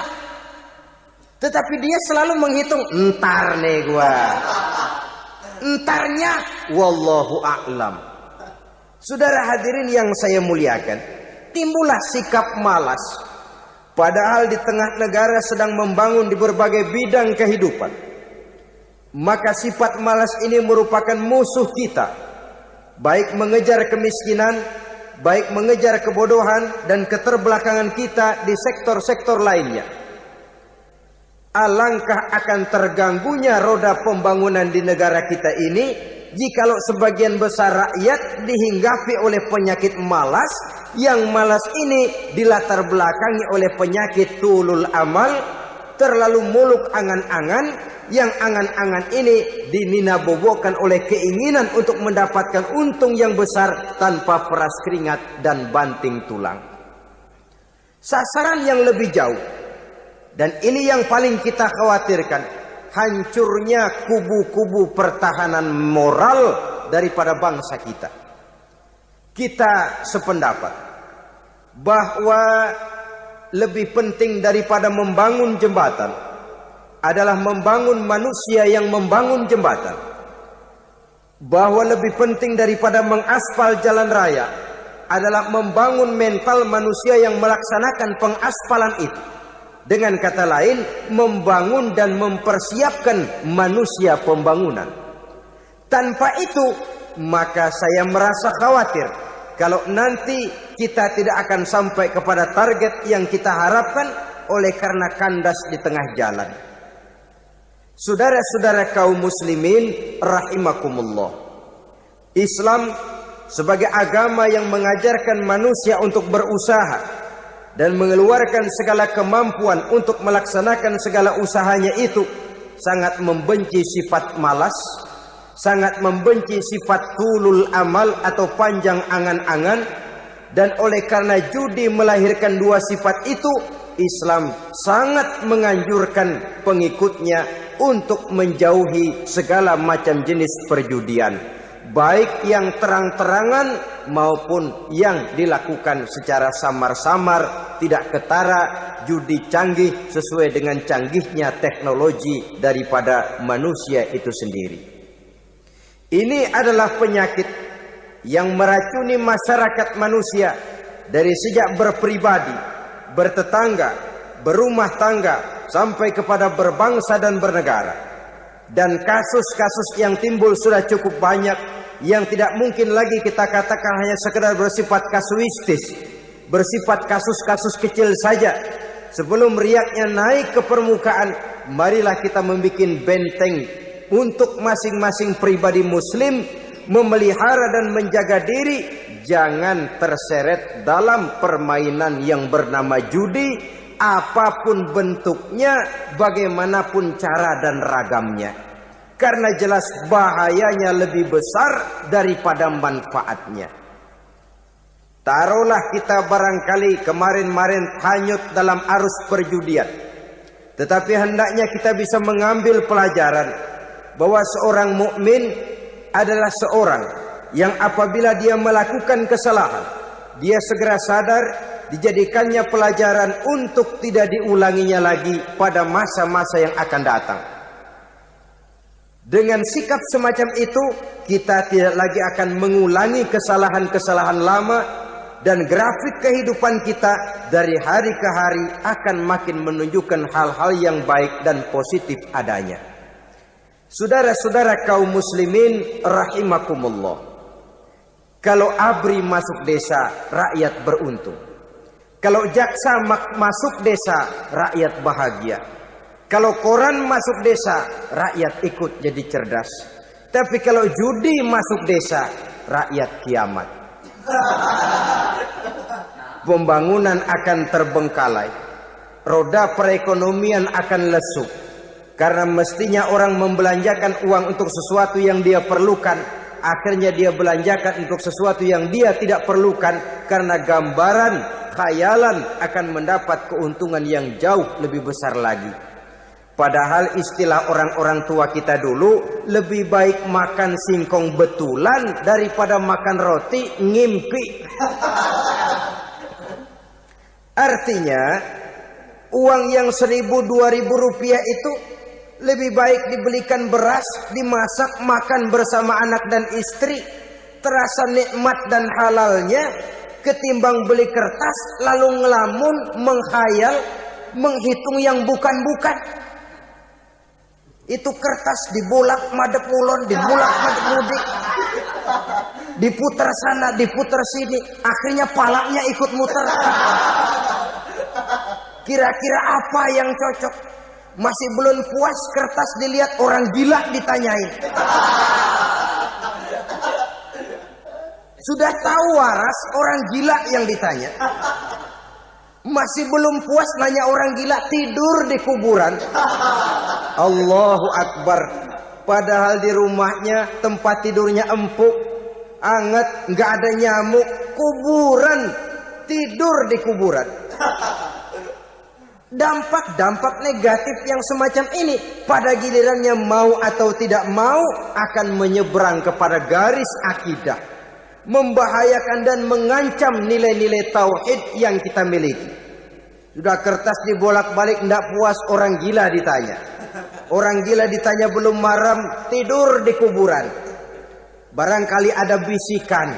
Tetapi dia selalu menghitung, entar nih gua. Entarnya wallahu a'lam. Saudara hadirin yang saya muliakan, timbullah sikap malas. Padahal di tengah negara sedang membangun di berbagai bidang kehidupan. maka sifat malas ini merupakan musuh kita, baik mengejar kemiskinan, baik mengejar kebodohan dan keterbelakangan kita di sektor-sektor lainnya. Alangkah akan terganggunya roda pembangunan di negara kita ini jikalau sebagian besar rakyat dihinggapi oleh penyakit malas, yang malas ini dilatar belakangi oleh penyakit tulul amal, terlalu muluk angan-angan, yang angan-angan ini dininabobokan oleh keinginan untuk mendapatkan untung yang besar tanpa peras keringat dan banting tulang. Sasaran yang lebih jauh, dan ini yang paling kita khawatirkan, hancurnya kubu-kubu pertahanan moral daripada bangsa kita. Kita sependapat bahwa lebih penting daripada membangun jembatan adalah membangun manusia yang membangun jembatan. Bahwa lebih penting daripada mengaspal jalan raya adalah membangun mental manusia yang melaksanakan pengaspalan itu. Dengan kata lain, membangun dan mempersiapkan manusia pembangunan. Tanpa itu, maka saya merasa khawatir kalau nanti kita tidak akan sampai kepada target yang kita harapkan oleh karena kandas di tengah jalan. Saudara-saudara kaum muslimin rahimakumullah, Islam sebagai agama yang mengajarkan manusia untuk berusaha dan mengeluarkan segala kemampuan untuk melaksanakan segala usahanya itu, sangat membenci sifat malas, sangat membenci sifat tulul amal atau panjang angan-angan. Dan oleh karena judi melahirkan dua sifat itu, Islam sangat menganjurkan pengikutnya untuk menjauhi segala macam jenis perjudian, baik yang terang-terangan maupun yang dilakukan secara samar-samar, tidak ketara, judi canggih sesuai dengan canggihnya teknologi daripada manusia itu sendiri. Ini adalah penyakit yang meracuni masyarakat manusia dari sejak berpribadi, bertetangga, berumah tangga, sampai kepada berbangsa dan bernegara. Dan kasus-kasus yang timbul sudah cukup banyak, yang tidak mungkin lagi kita katakan hanya sekedar bersifat kasuistis, bersifat kasus-kasus kecil saja. Sebelum riaknya naik ke permukaan, marilah kita membuat benteng untuk masing-masing pribadi muslim memelihara dan menjaga diri, jangan terseret dalam permainan yang bernama judi, apapun bentuknya, bagaimanapun cara dan ragamnya. Karena jelas bahayanya lebih besar daripada manfaatnya. Taruhlah kita barangkali kemarin-marin hanyut dalam arus perjudian, tetapi hendaknya kita bisa mengambil pelajaran bahwa seorang mukmin adalah seorang yang apabila dia melakukan kesalahan, dia segera sadar, dijadikannya pelajaran untuk tidak diulanginya lagi pada masa-masa yang akan datang. Dengan sikap semacam itu, kita tidak lagi akan mengulangi kesalahan-kesalahan lama, dan grafik kehidupan kita dari hari ke hari akan makin menunjukkan hal-hal yang baik dan positif adanya. Saudara-saudara kaum muslimin rahimakumullah, kalau ABRI masuk desa, rakyat beruntung. Kalau jaksa masuk desa, rakyat bahagia. Kalau koran masuk desa, rakyat ikut jadi cerdas. Tapi kalau judi masuk desa, rakyat kiamat. Pembangunan akan terbengkalai, roda perekonomian akan lesu. Karena mestinya orang membelanjakan uang untuk sesuatu yang dia perlukan, akhirnya dia belanjakan untuk sesuatu yang dia tidak perlukan, karena gambaran, khayalan akan mendapat keuntungan yang jauh lebih besar lagi. Padahal istilah orang-orang tua kita dulu, lebih baik makan singkong betulan daripada makan roti ngimpi. Artinya uang yang 1.000-2.000 rupiah itu lebih baik dibelikan beras, dimasak, makan bersama anak dan istri, terasa nikmat dan halalnya, ketimbang beli kertas lalu ngelamun, menghayal, menghitung yang bukan-bukan. Itu kertas dibolak madep ulon, dibolak madep mudik, diputar sana, diputar sini, akhirnya palanya ikut muter. Kira-kira apa yang cocok? Masih belum puas, kertas dilihat, orang gila ditanyain. Sudah tahu waras, orang gila yang ditanya. Masih belum puas, nanya orang gila, tidur di kuburan. Allahu Akbar. Padahal di rumahnya tempat tidurnya empuk, anget, nggak ada nyamuk. Kuburan, tidur di kuburan. Dampak negatif yang semacam ini pada gilirannya mau atau tidak mau akan menyeberang kepada garis akidah, membahayakan dan mengancam nilai-nilai tauhid yang kita miliki. Sudah kertas dibolak-balik, tidak puas, orang gila ditanya. Orang gila ditanya belum maram, tidur di kuburan. Barangkali ada bisikan.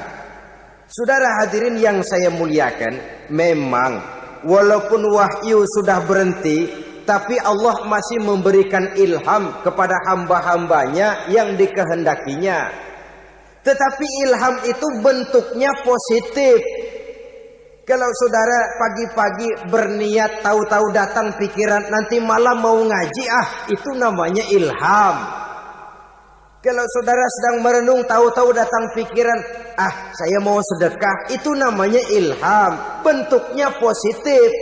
Saudara hadirin yang saya muliakan, memang walaupun wahyu sudah berhenti, tapi Allah masih memberikan ilham kepada hamba-hambanya yang dikehendakinya. Tetapi ilham itu bentuknya positif. Kalau saudara pagi-pagi berniat, tahu-tahu datang pikiran nanti malam mau ngaji, itu namanya ilham. Kalau saudara sedang merenung, tahu-tahu datang pikiran, saya mau sedekah, itu namanya ilham, bentuknya positif.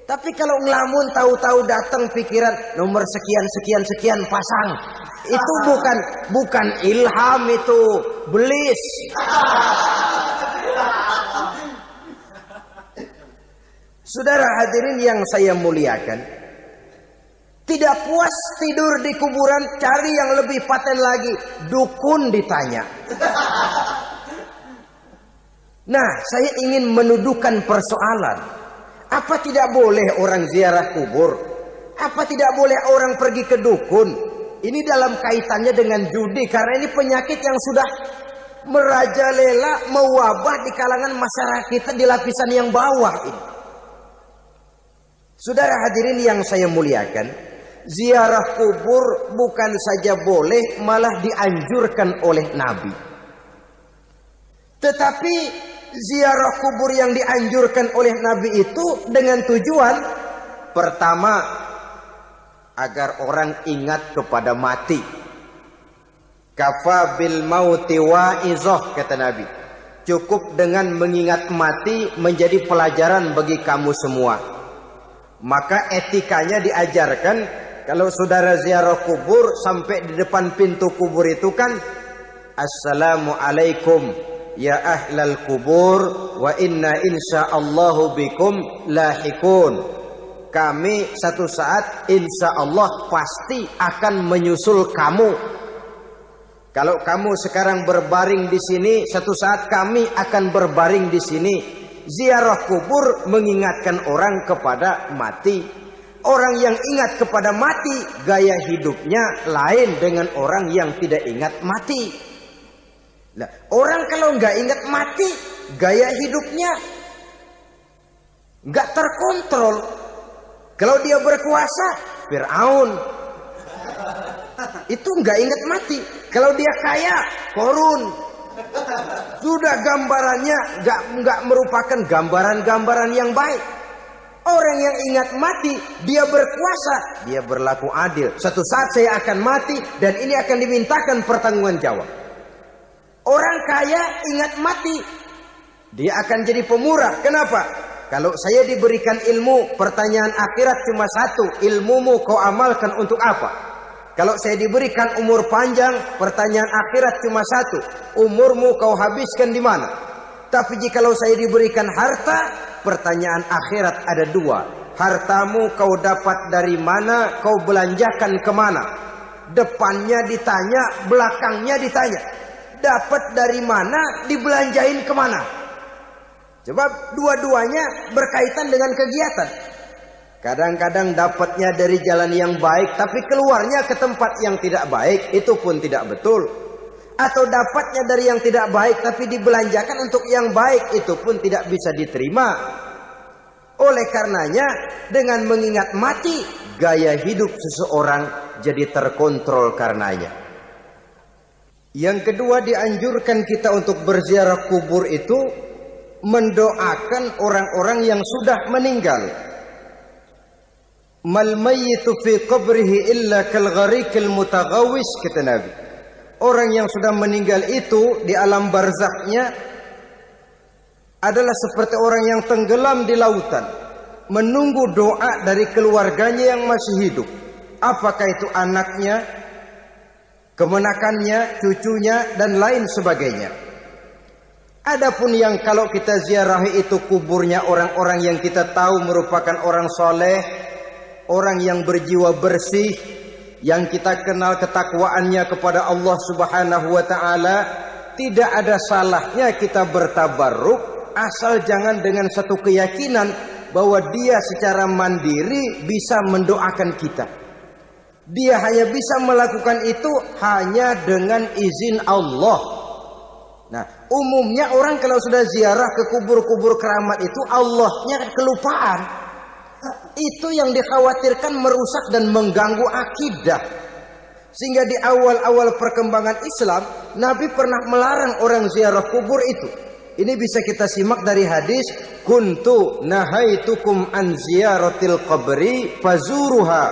Tapi kalau ngelamun, tahu-tahu datang pikiran nomor sekian pasang, itu bukan ilham, itu belis. Saudara hadirin yang saya muliakan, tidak puas tidur di kuburan, cari yang lebih paten lagi, dukun ditanya. Nah, saya ingin menuduhkan persoalan. Apa tidak boleh orang ziarah kubur? Apa tidak boleh orang pergi ke dukun? Ini dalam kaitannya dengan judi, karena ini penyakit yang sudah merajalela, mewabah di kalangan masyarakat kita di lapisan yang bawah ini. Saudara hadirin yang saya muliakan, ziarah kubur bukan saja boleh, malah dianjurkan oleh Nabi. Tetapi ziarah kubur yang dianjurkan oleh Nabi itu dengan tujuan pertama, agar orang ingat kepada mati. Kafa bil mauti wa'izah, kata Nabi. Cukup dengan mengingat mati menjadi pelajaran bagi kamu semua. Maka etikanya diajarkan, kalau saudara ziarah kubur sampai di depan pintu kubur itu kan, Assalamualaikum ya ahlal kubur wa inna insyaallahu bikum lahikun. Kami satu saat insya Allah pasti akan menyusul kamu. Kalau kamu sekarang berbaring di sini, satu saat kami akan berbaring di sini. Ziarah kubur mengingatkan orang kepada mati. Orang yang ingat kepada mati, gaya hidupnya lain dengan orang yang tidak ingat mati. Nah, orang kalau nggak ingat mati, gaya hidupnya nggak terkontrol. Kalau dia berkuasa, Fir'aun, itu nggak ingat mati. Kalau dia kaya, Korun. Sudah gambarannya nggak merupakan gambaran-gambaran yang baik. Orang yang ingat mati, dia berkuasa, dia berlaku adil. Suatu saat saya akan mati dan ini akan dimintakan pertanggungan jawab. Orang kaya ingat mati, dia akan jadi pemurah. Kenapa? Kalau saya diberikan ilmu, pertanyaan akhirat cuma satu, ilmumu kau amalkan untuk apa? Kalau saya diberikan umur panjang, pertanyaan akhirat cuma satu, umurmu kau habiskan di mana? Tapi jikalau saya diberikan harta, pertanyaan akhirat ada dua, hartamu kau dapat dari mana, kau belanjakan kemana? Depannya ditanya, belakangnya ditanya, dapat dari mana, dibelanjain kemana? Sebab dua-duanya berkaitan dengan kegiatan. Kadang-kadang dapatnya dari jalan yang baik, tapi keluarnya ke tempat yang tidak baik, itu pun tidak betul. Atau dapatnya dari yang tidak baik, tapi dibelanjakan untuk yang baik, itu pun tidak bisa diterima. Oleh karenanya, dengan mengingat mati, gaya hidup seseorang jadi terkontrol karenanya. Yang kedua, dianjurkan kita untuk berziarah kubur itu mendoakan orang-orang yang sudah meninggal. Mal mayyitu fi qabrihi illa kal gharikil mutaghawis, kata Nabi. Orang yang sudah meninggal itu di alam barzakhnya adalah seperti orang yang tenggelam di lautan, menunggu doa dari keluarganya yang masih hidup. Apakah itu anaknya, kemenakannya, cucunya, dan lain sebagainya. Adapun yang kalau kita ziarahi itu kuburnya orang-orang yang kita tahu merupakan orang soleh, orang yang berjiwa bersih, yang kita kenal ketakwaannya kepada Allah Subhanahu wa ta'ala, tidak ada salahnya kita bertabarruk, asal jangan dengan satu keyakinan bahwa dia secara mandiri bisa mendoakan kita. Dia hanya bisa melakukan itu hanya dengan izin Allah. Nah, umumnya orang kalau sudah ziarah ke kubur-kubur keramat itu Allahnya kelupaan. Itu yang dikhawatirkan merusak dan mengganggu akidah. Sehingga di awal-awal perkembangan Islam, Nabi pernah melarang orang ziarah kubur itu. Ini bisa kita simak dari hadis, kuntu nahaitukum an ziyaratil qabri fazuruha.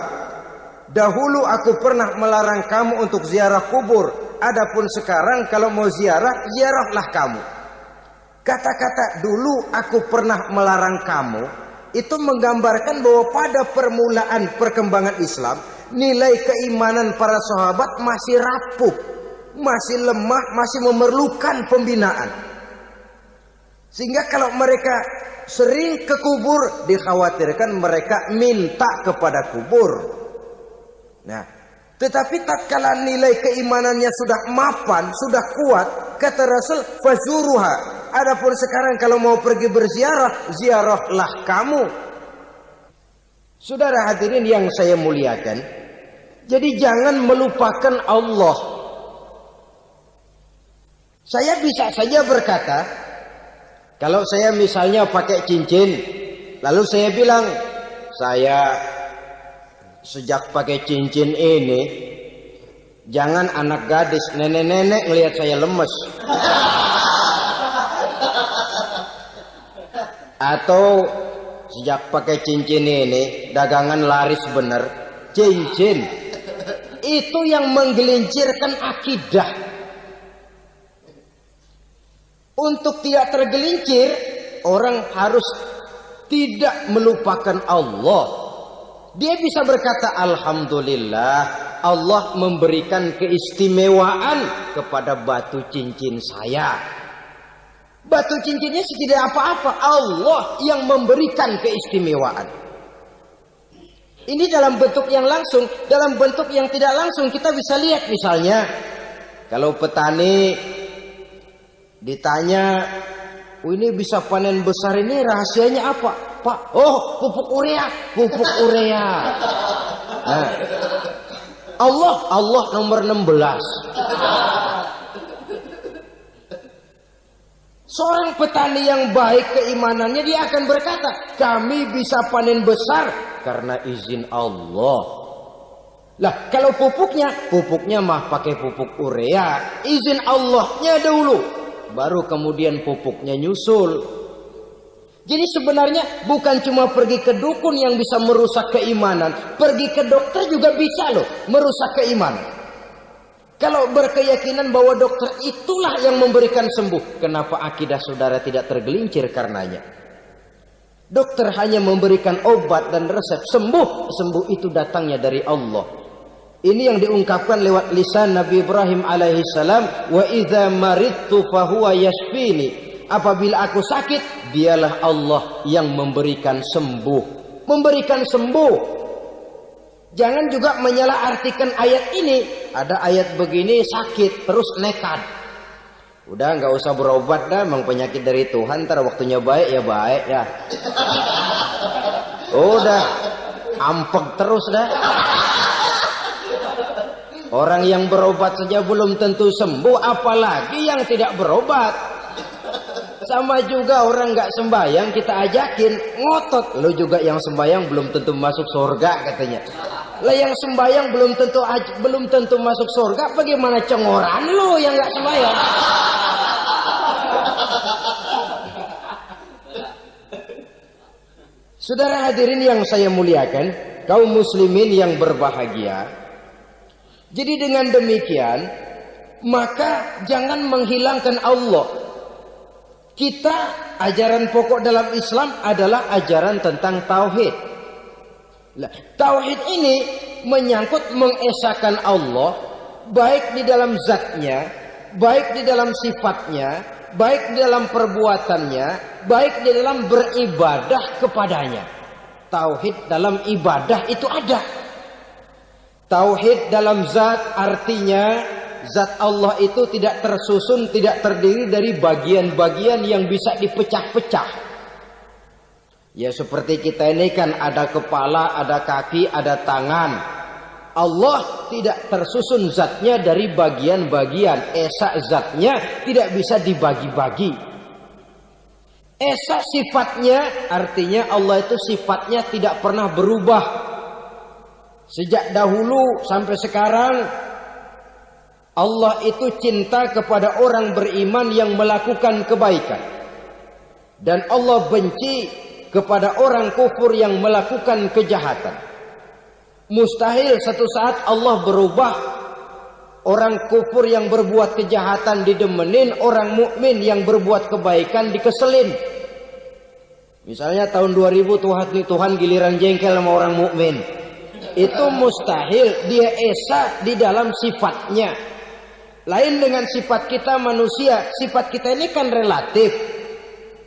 Dahulu aku pernah melarang kamu untuk ziarah kubur. Adapun sekarang kalau mau ziarah, ziarahlah kamu. Kata-kata dulu aku pernah melarang kamu itu menggambarkan bahwa pada permulaan perkembangan Islam, nilai keimanan para sahabat masih rapuh, masih lemah, masih memerlukan pembinaan. Sehingga kalau mereka sering ke kubur, dikhawatirkan mereka minta kepada kubur. Nah, tetapi tatkala nilai keimanannya sudah mapan, sudah kuat, kata Rasul, fazuruha. Adapun sekarang kalau mau pergi berziarah, ziarahlah kamu. Saudara hadirin yang saya muliakan, jadi jangan melupakan Allah. Saya bisa saja berkata, kalau saya misalnya pakai cincin, lalu saya bilang, saya sejak pakai cincin ini, jangan anak gadis, nenek-nenek ngelihat saya lemes. Atau sejak pakai cincin ini, dagangan laris bener. Cincin itu yang menggelincirkan akidah. Untuk tidak tergelincir, orang harus tidak melupakan Allah. Dia bisa berkata, alhamdulillah, Allah memberikan keistimewaan kepada batu cincin saya. Batu cincinnya tidak apa-apa, Allah yang memberikan keistimewaan. Ini dalam bentuk yang langsung. Dalam bentuk yang tidak langsung kita bisa lihat, misalnya kalau petani ditanya, ini bisa panen besar ini rahasianya apa, Pak? Oh, pupuk urea, pupuk urea. Nah, Allah nomor 16. Seorang petani yang baik keimanannya, dia akan berkata, kami bisa panen besar karena izin Allah. Lah, kalau pupuknya mah pakai pupuk urea, izin Allahnya dahulu, baru kemudian pupuknya nyusul. Jadi sebenarnya bukan cuma pergi ke dukun yang bisa merusak keimanan, pergi ke dokter juga bisa loh merusak keimanan. Kalau berkeyakinan bahwa dokter itulah yang memberikan sembuh, kenapa akidah saudara tidak tergelincir karenanya? Dokter hanya memberikan obat dan resep, sembuh itu datangnya dari Allah. Ini yang diungkapkan lewat lisan Nabi Ibrahim alaihissalam, wa idza maridtu fahuwa yashfini. Apabila aku sakit, dialah Allah yang memberikan sembuh. Memberikan sembuh. Jangan juga menyalahartikan ayat ini. Ada ayat begini sakit terus nekat. Udah nggak usah berobat dah, memang penyakit dari Tuhan. Ntar waktunya baik ya baik ya. Udah ampek terus dah. Orang yang berobat saja belum tentu sembuh, apalagi yang tidak berobat. Sama juga orang nggak sembahyang kita ajakin ngotot. Lu juga yang sembahyang belum tentu masuk surga katanya. Lah yang sembahyang belum tentu masuk surga. Bagaimana cengoran lu yang nggak sembahyang? Saudara hadirin yang saya muliakan, kaum muslimin yang berbahagia. Jadi dengan demikian, maka jangan menghilangkan Allah. Kita, ajaran pokok dalam Islam adalah ajaran tentang tauhid. Tauhid ini menyangkut mengesahkan Allah, baik di dalam zatnya, baik di dalam sifatnya, baik di dalam perbuatannya, baik di dalam beribadah kepadanya. Tauhid dalam ibadah itu ada. Tauhid dalam zat artinya zat Allah itu tidak tersusun, tidak terdiri dari bagian-bagian yang bisa dipecah-pecah. Ya seperti kita ini kan ada kepala, ada kaki, ada tangan. Allah tidak tersusun zatnya dari bagian-bagian. Esa zatnya tidak bisa dibagi-bagi. Esa sifatnya artinya Allah itu sifatnya tidak pernah berubah. Sejak dahulu sampai sekarang Allah itu cinta kepada orang beriman yang melakukan kebaikan. Dan Allah benci kepada orang kufur yang melakukan kejahatan. Mustahil satu saat Allah berubah. Orang kufur yang berbuat kejahatan didemenin, orang mukmin yang berbuat kebaikan dikeselin. Misalnya tahun 2000 Tuhan giliran jengkel sama orang mukmin. Itu mustahil, dia esa di dalam sifatnya. Lain dengan sifat kita manusia. Sifat kita ini kan relatif.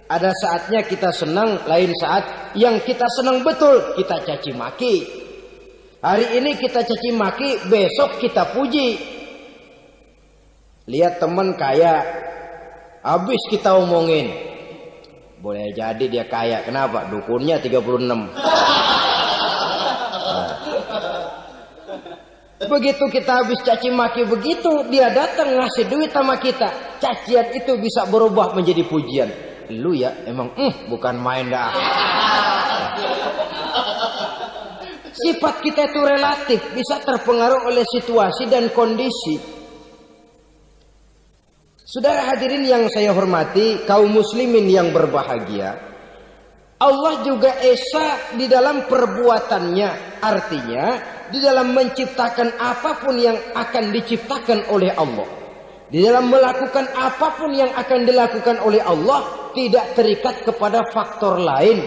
Ada saatnya kita senang, lain saat yang kita senang betul kita caci maki. Hari ini kita caci maki, besok kita puji. Lihat teman kaya, habis kita omongin. Boleh jadi dia kaya, kenapa? Dukunnya 36. Begitu kita habis caci maki begitu, dia datang ngasih duit sama kita. Cacian itu bisa berubah menjadi pujian. Lu ya emang bukan main dah. Sifat kita itu relatif, bisa terpengaruh oleh situasi dan kondisi. Saudara hadirin yang saya hormati, kaum muslimin yang berbahagia, Allah juga esa di dalam perbuatannya. Artinya di dalam menciptakan apapun yang akan diciptakan oleh Allah, di dalam melakukan apapun yang akan dilakukan oleh Allah, tidak terikat kepada faktor lain,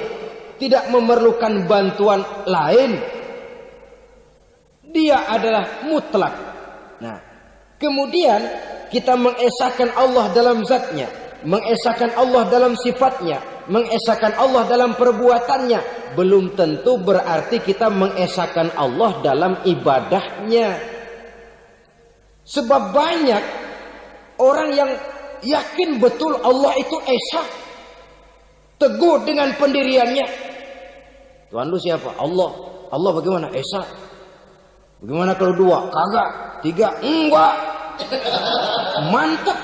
tidak memerlukan bantuan lain. Dia adalah mutlak. Nah, kemudian kita mengesahkan Allah dalam zatnya, mengesahkan Allah dalam sifatnya, mengesahkan Allah dalam perbuatannya. Belum tentu berarti kita mengesahkan Allah dalam ibadahnya. Sebab banyak orang yang yakin betul Allah itu esa, teguh dengan pendiriannya. Tuhan lu siapa? Allah. Allah bagaimana? Esa. Bagaimana kalau 2? Kagak. 3? Enggak. Mantap.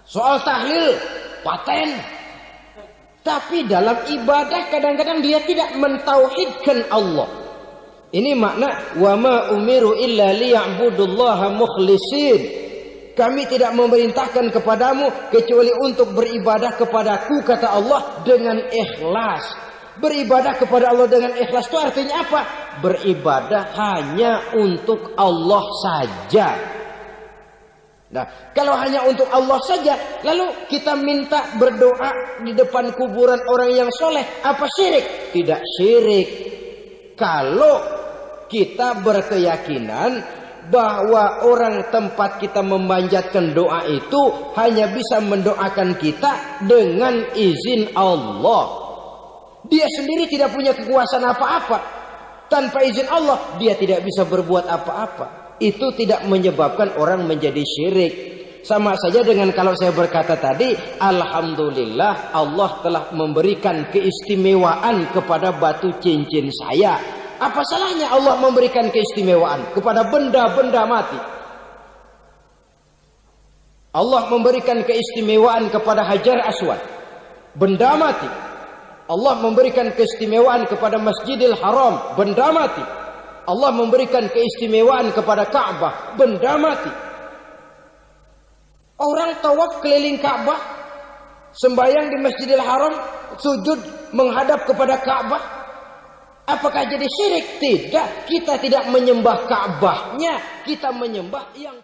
Soal tahlil paten. Tapi dalam ibadah kadang-kadang dia tidak mentauhidkan Allah. Ini makna wa ma umiru illa liya'budullaha mukhlisin. Kami tidak memerintahkan kepadamu kecuali untuk beribadah kepadaku, kata Allah, dengan ikhlas. Beribadah kepada Allah dengan ikhlas itu artinya apa? Beribadah hanya untuk Allah saja. Nah, kalau hanya untuk Allah saja, lalu kita minta berdoa di depan kuburan orang yang soleh, apa syirik? Tidak syirik. Kalau kita berkeyakinan bahwa orang tempat kita memanjatkan doa itu hanya bisa mendoakan kita dengan izin Allah. Dia sendiri tidak punya kekuasaan apa-apa. Tanpa izin Allah, dia tidak bisa berbuat apa-apa. Itu tidak menyebabkan orang menjadi syirik. Sama saja dengan kalau saya berkata tadi, alhamdulillah Allah telah memberikan keistimewaan kepada batu cincin saya. Apa salahnya Allah memberikan keistimewaan kepada benda-benda mati? Allah memberikan keistimewaan kepada Hajar Aswad, benda mati. Allah memberikan keistimewaan kepada Masjidil Haram, benda mati. Allah memberikan keistimewaan kepada Ka'bah, benda mati. Orang tawaf keliling Ka'bah, sembahyang di Masjidil Haram, sujud menghadap kepada Ka'bah. Apakah jadi syirik? Tidak. Kita tidak menyembah Ka'bahnya, kita menyembah yang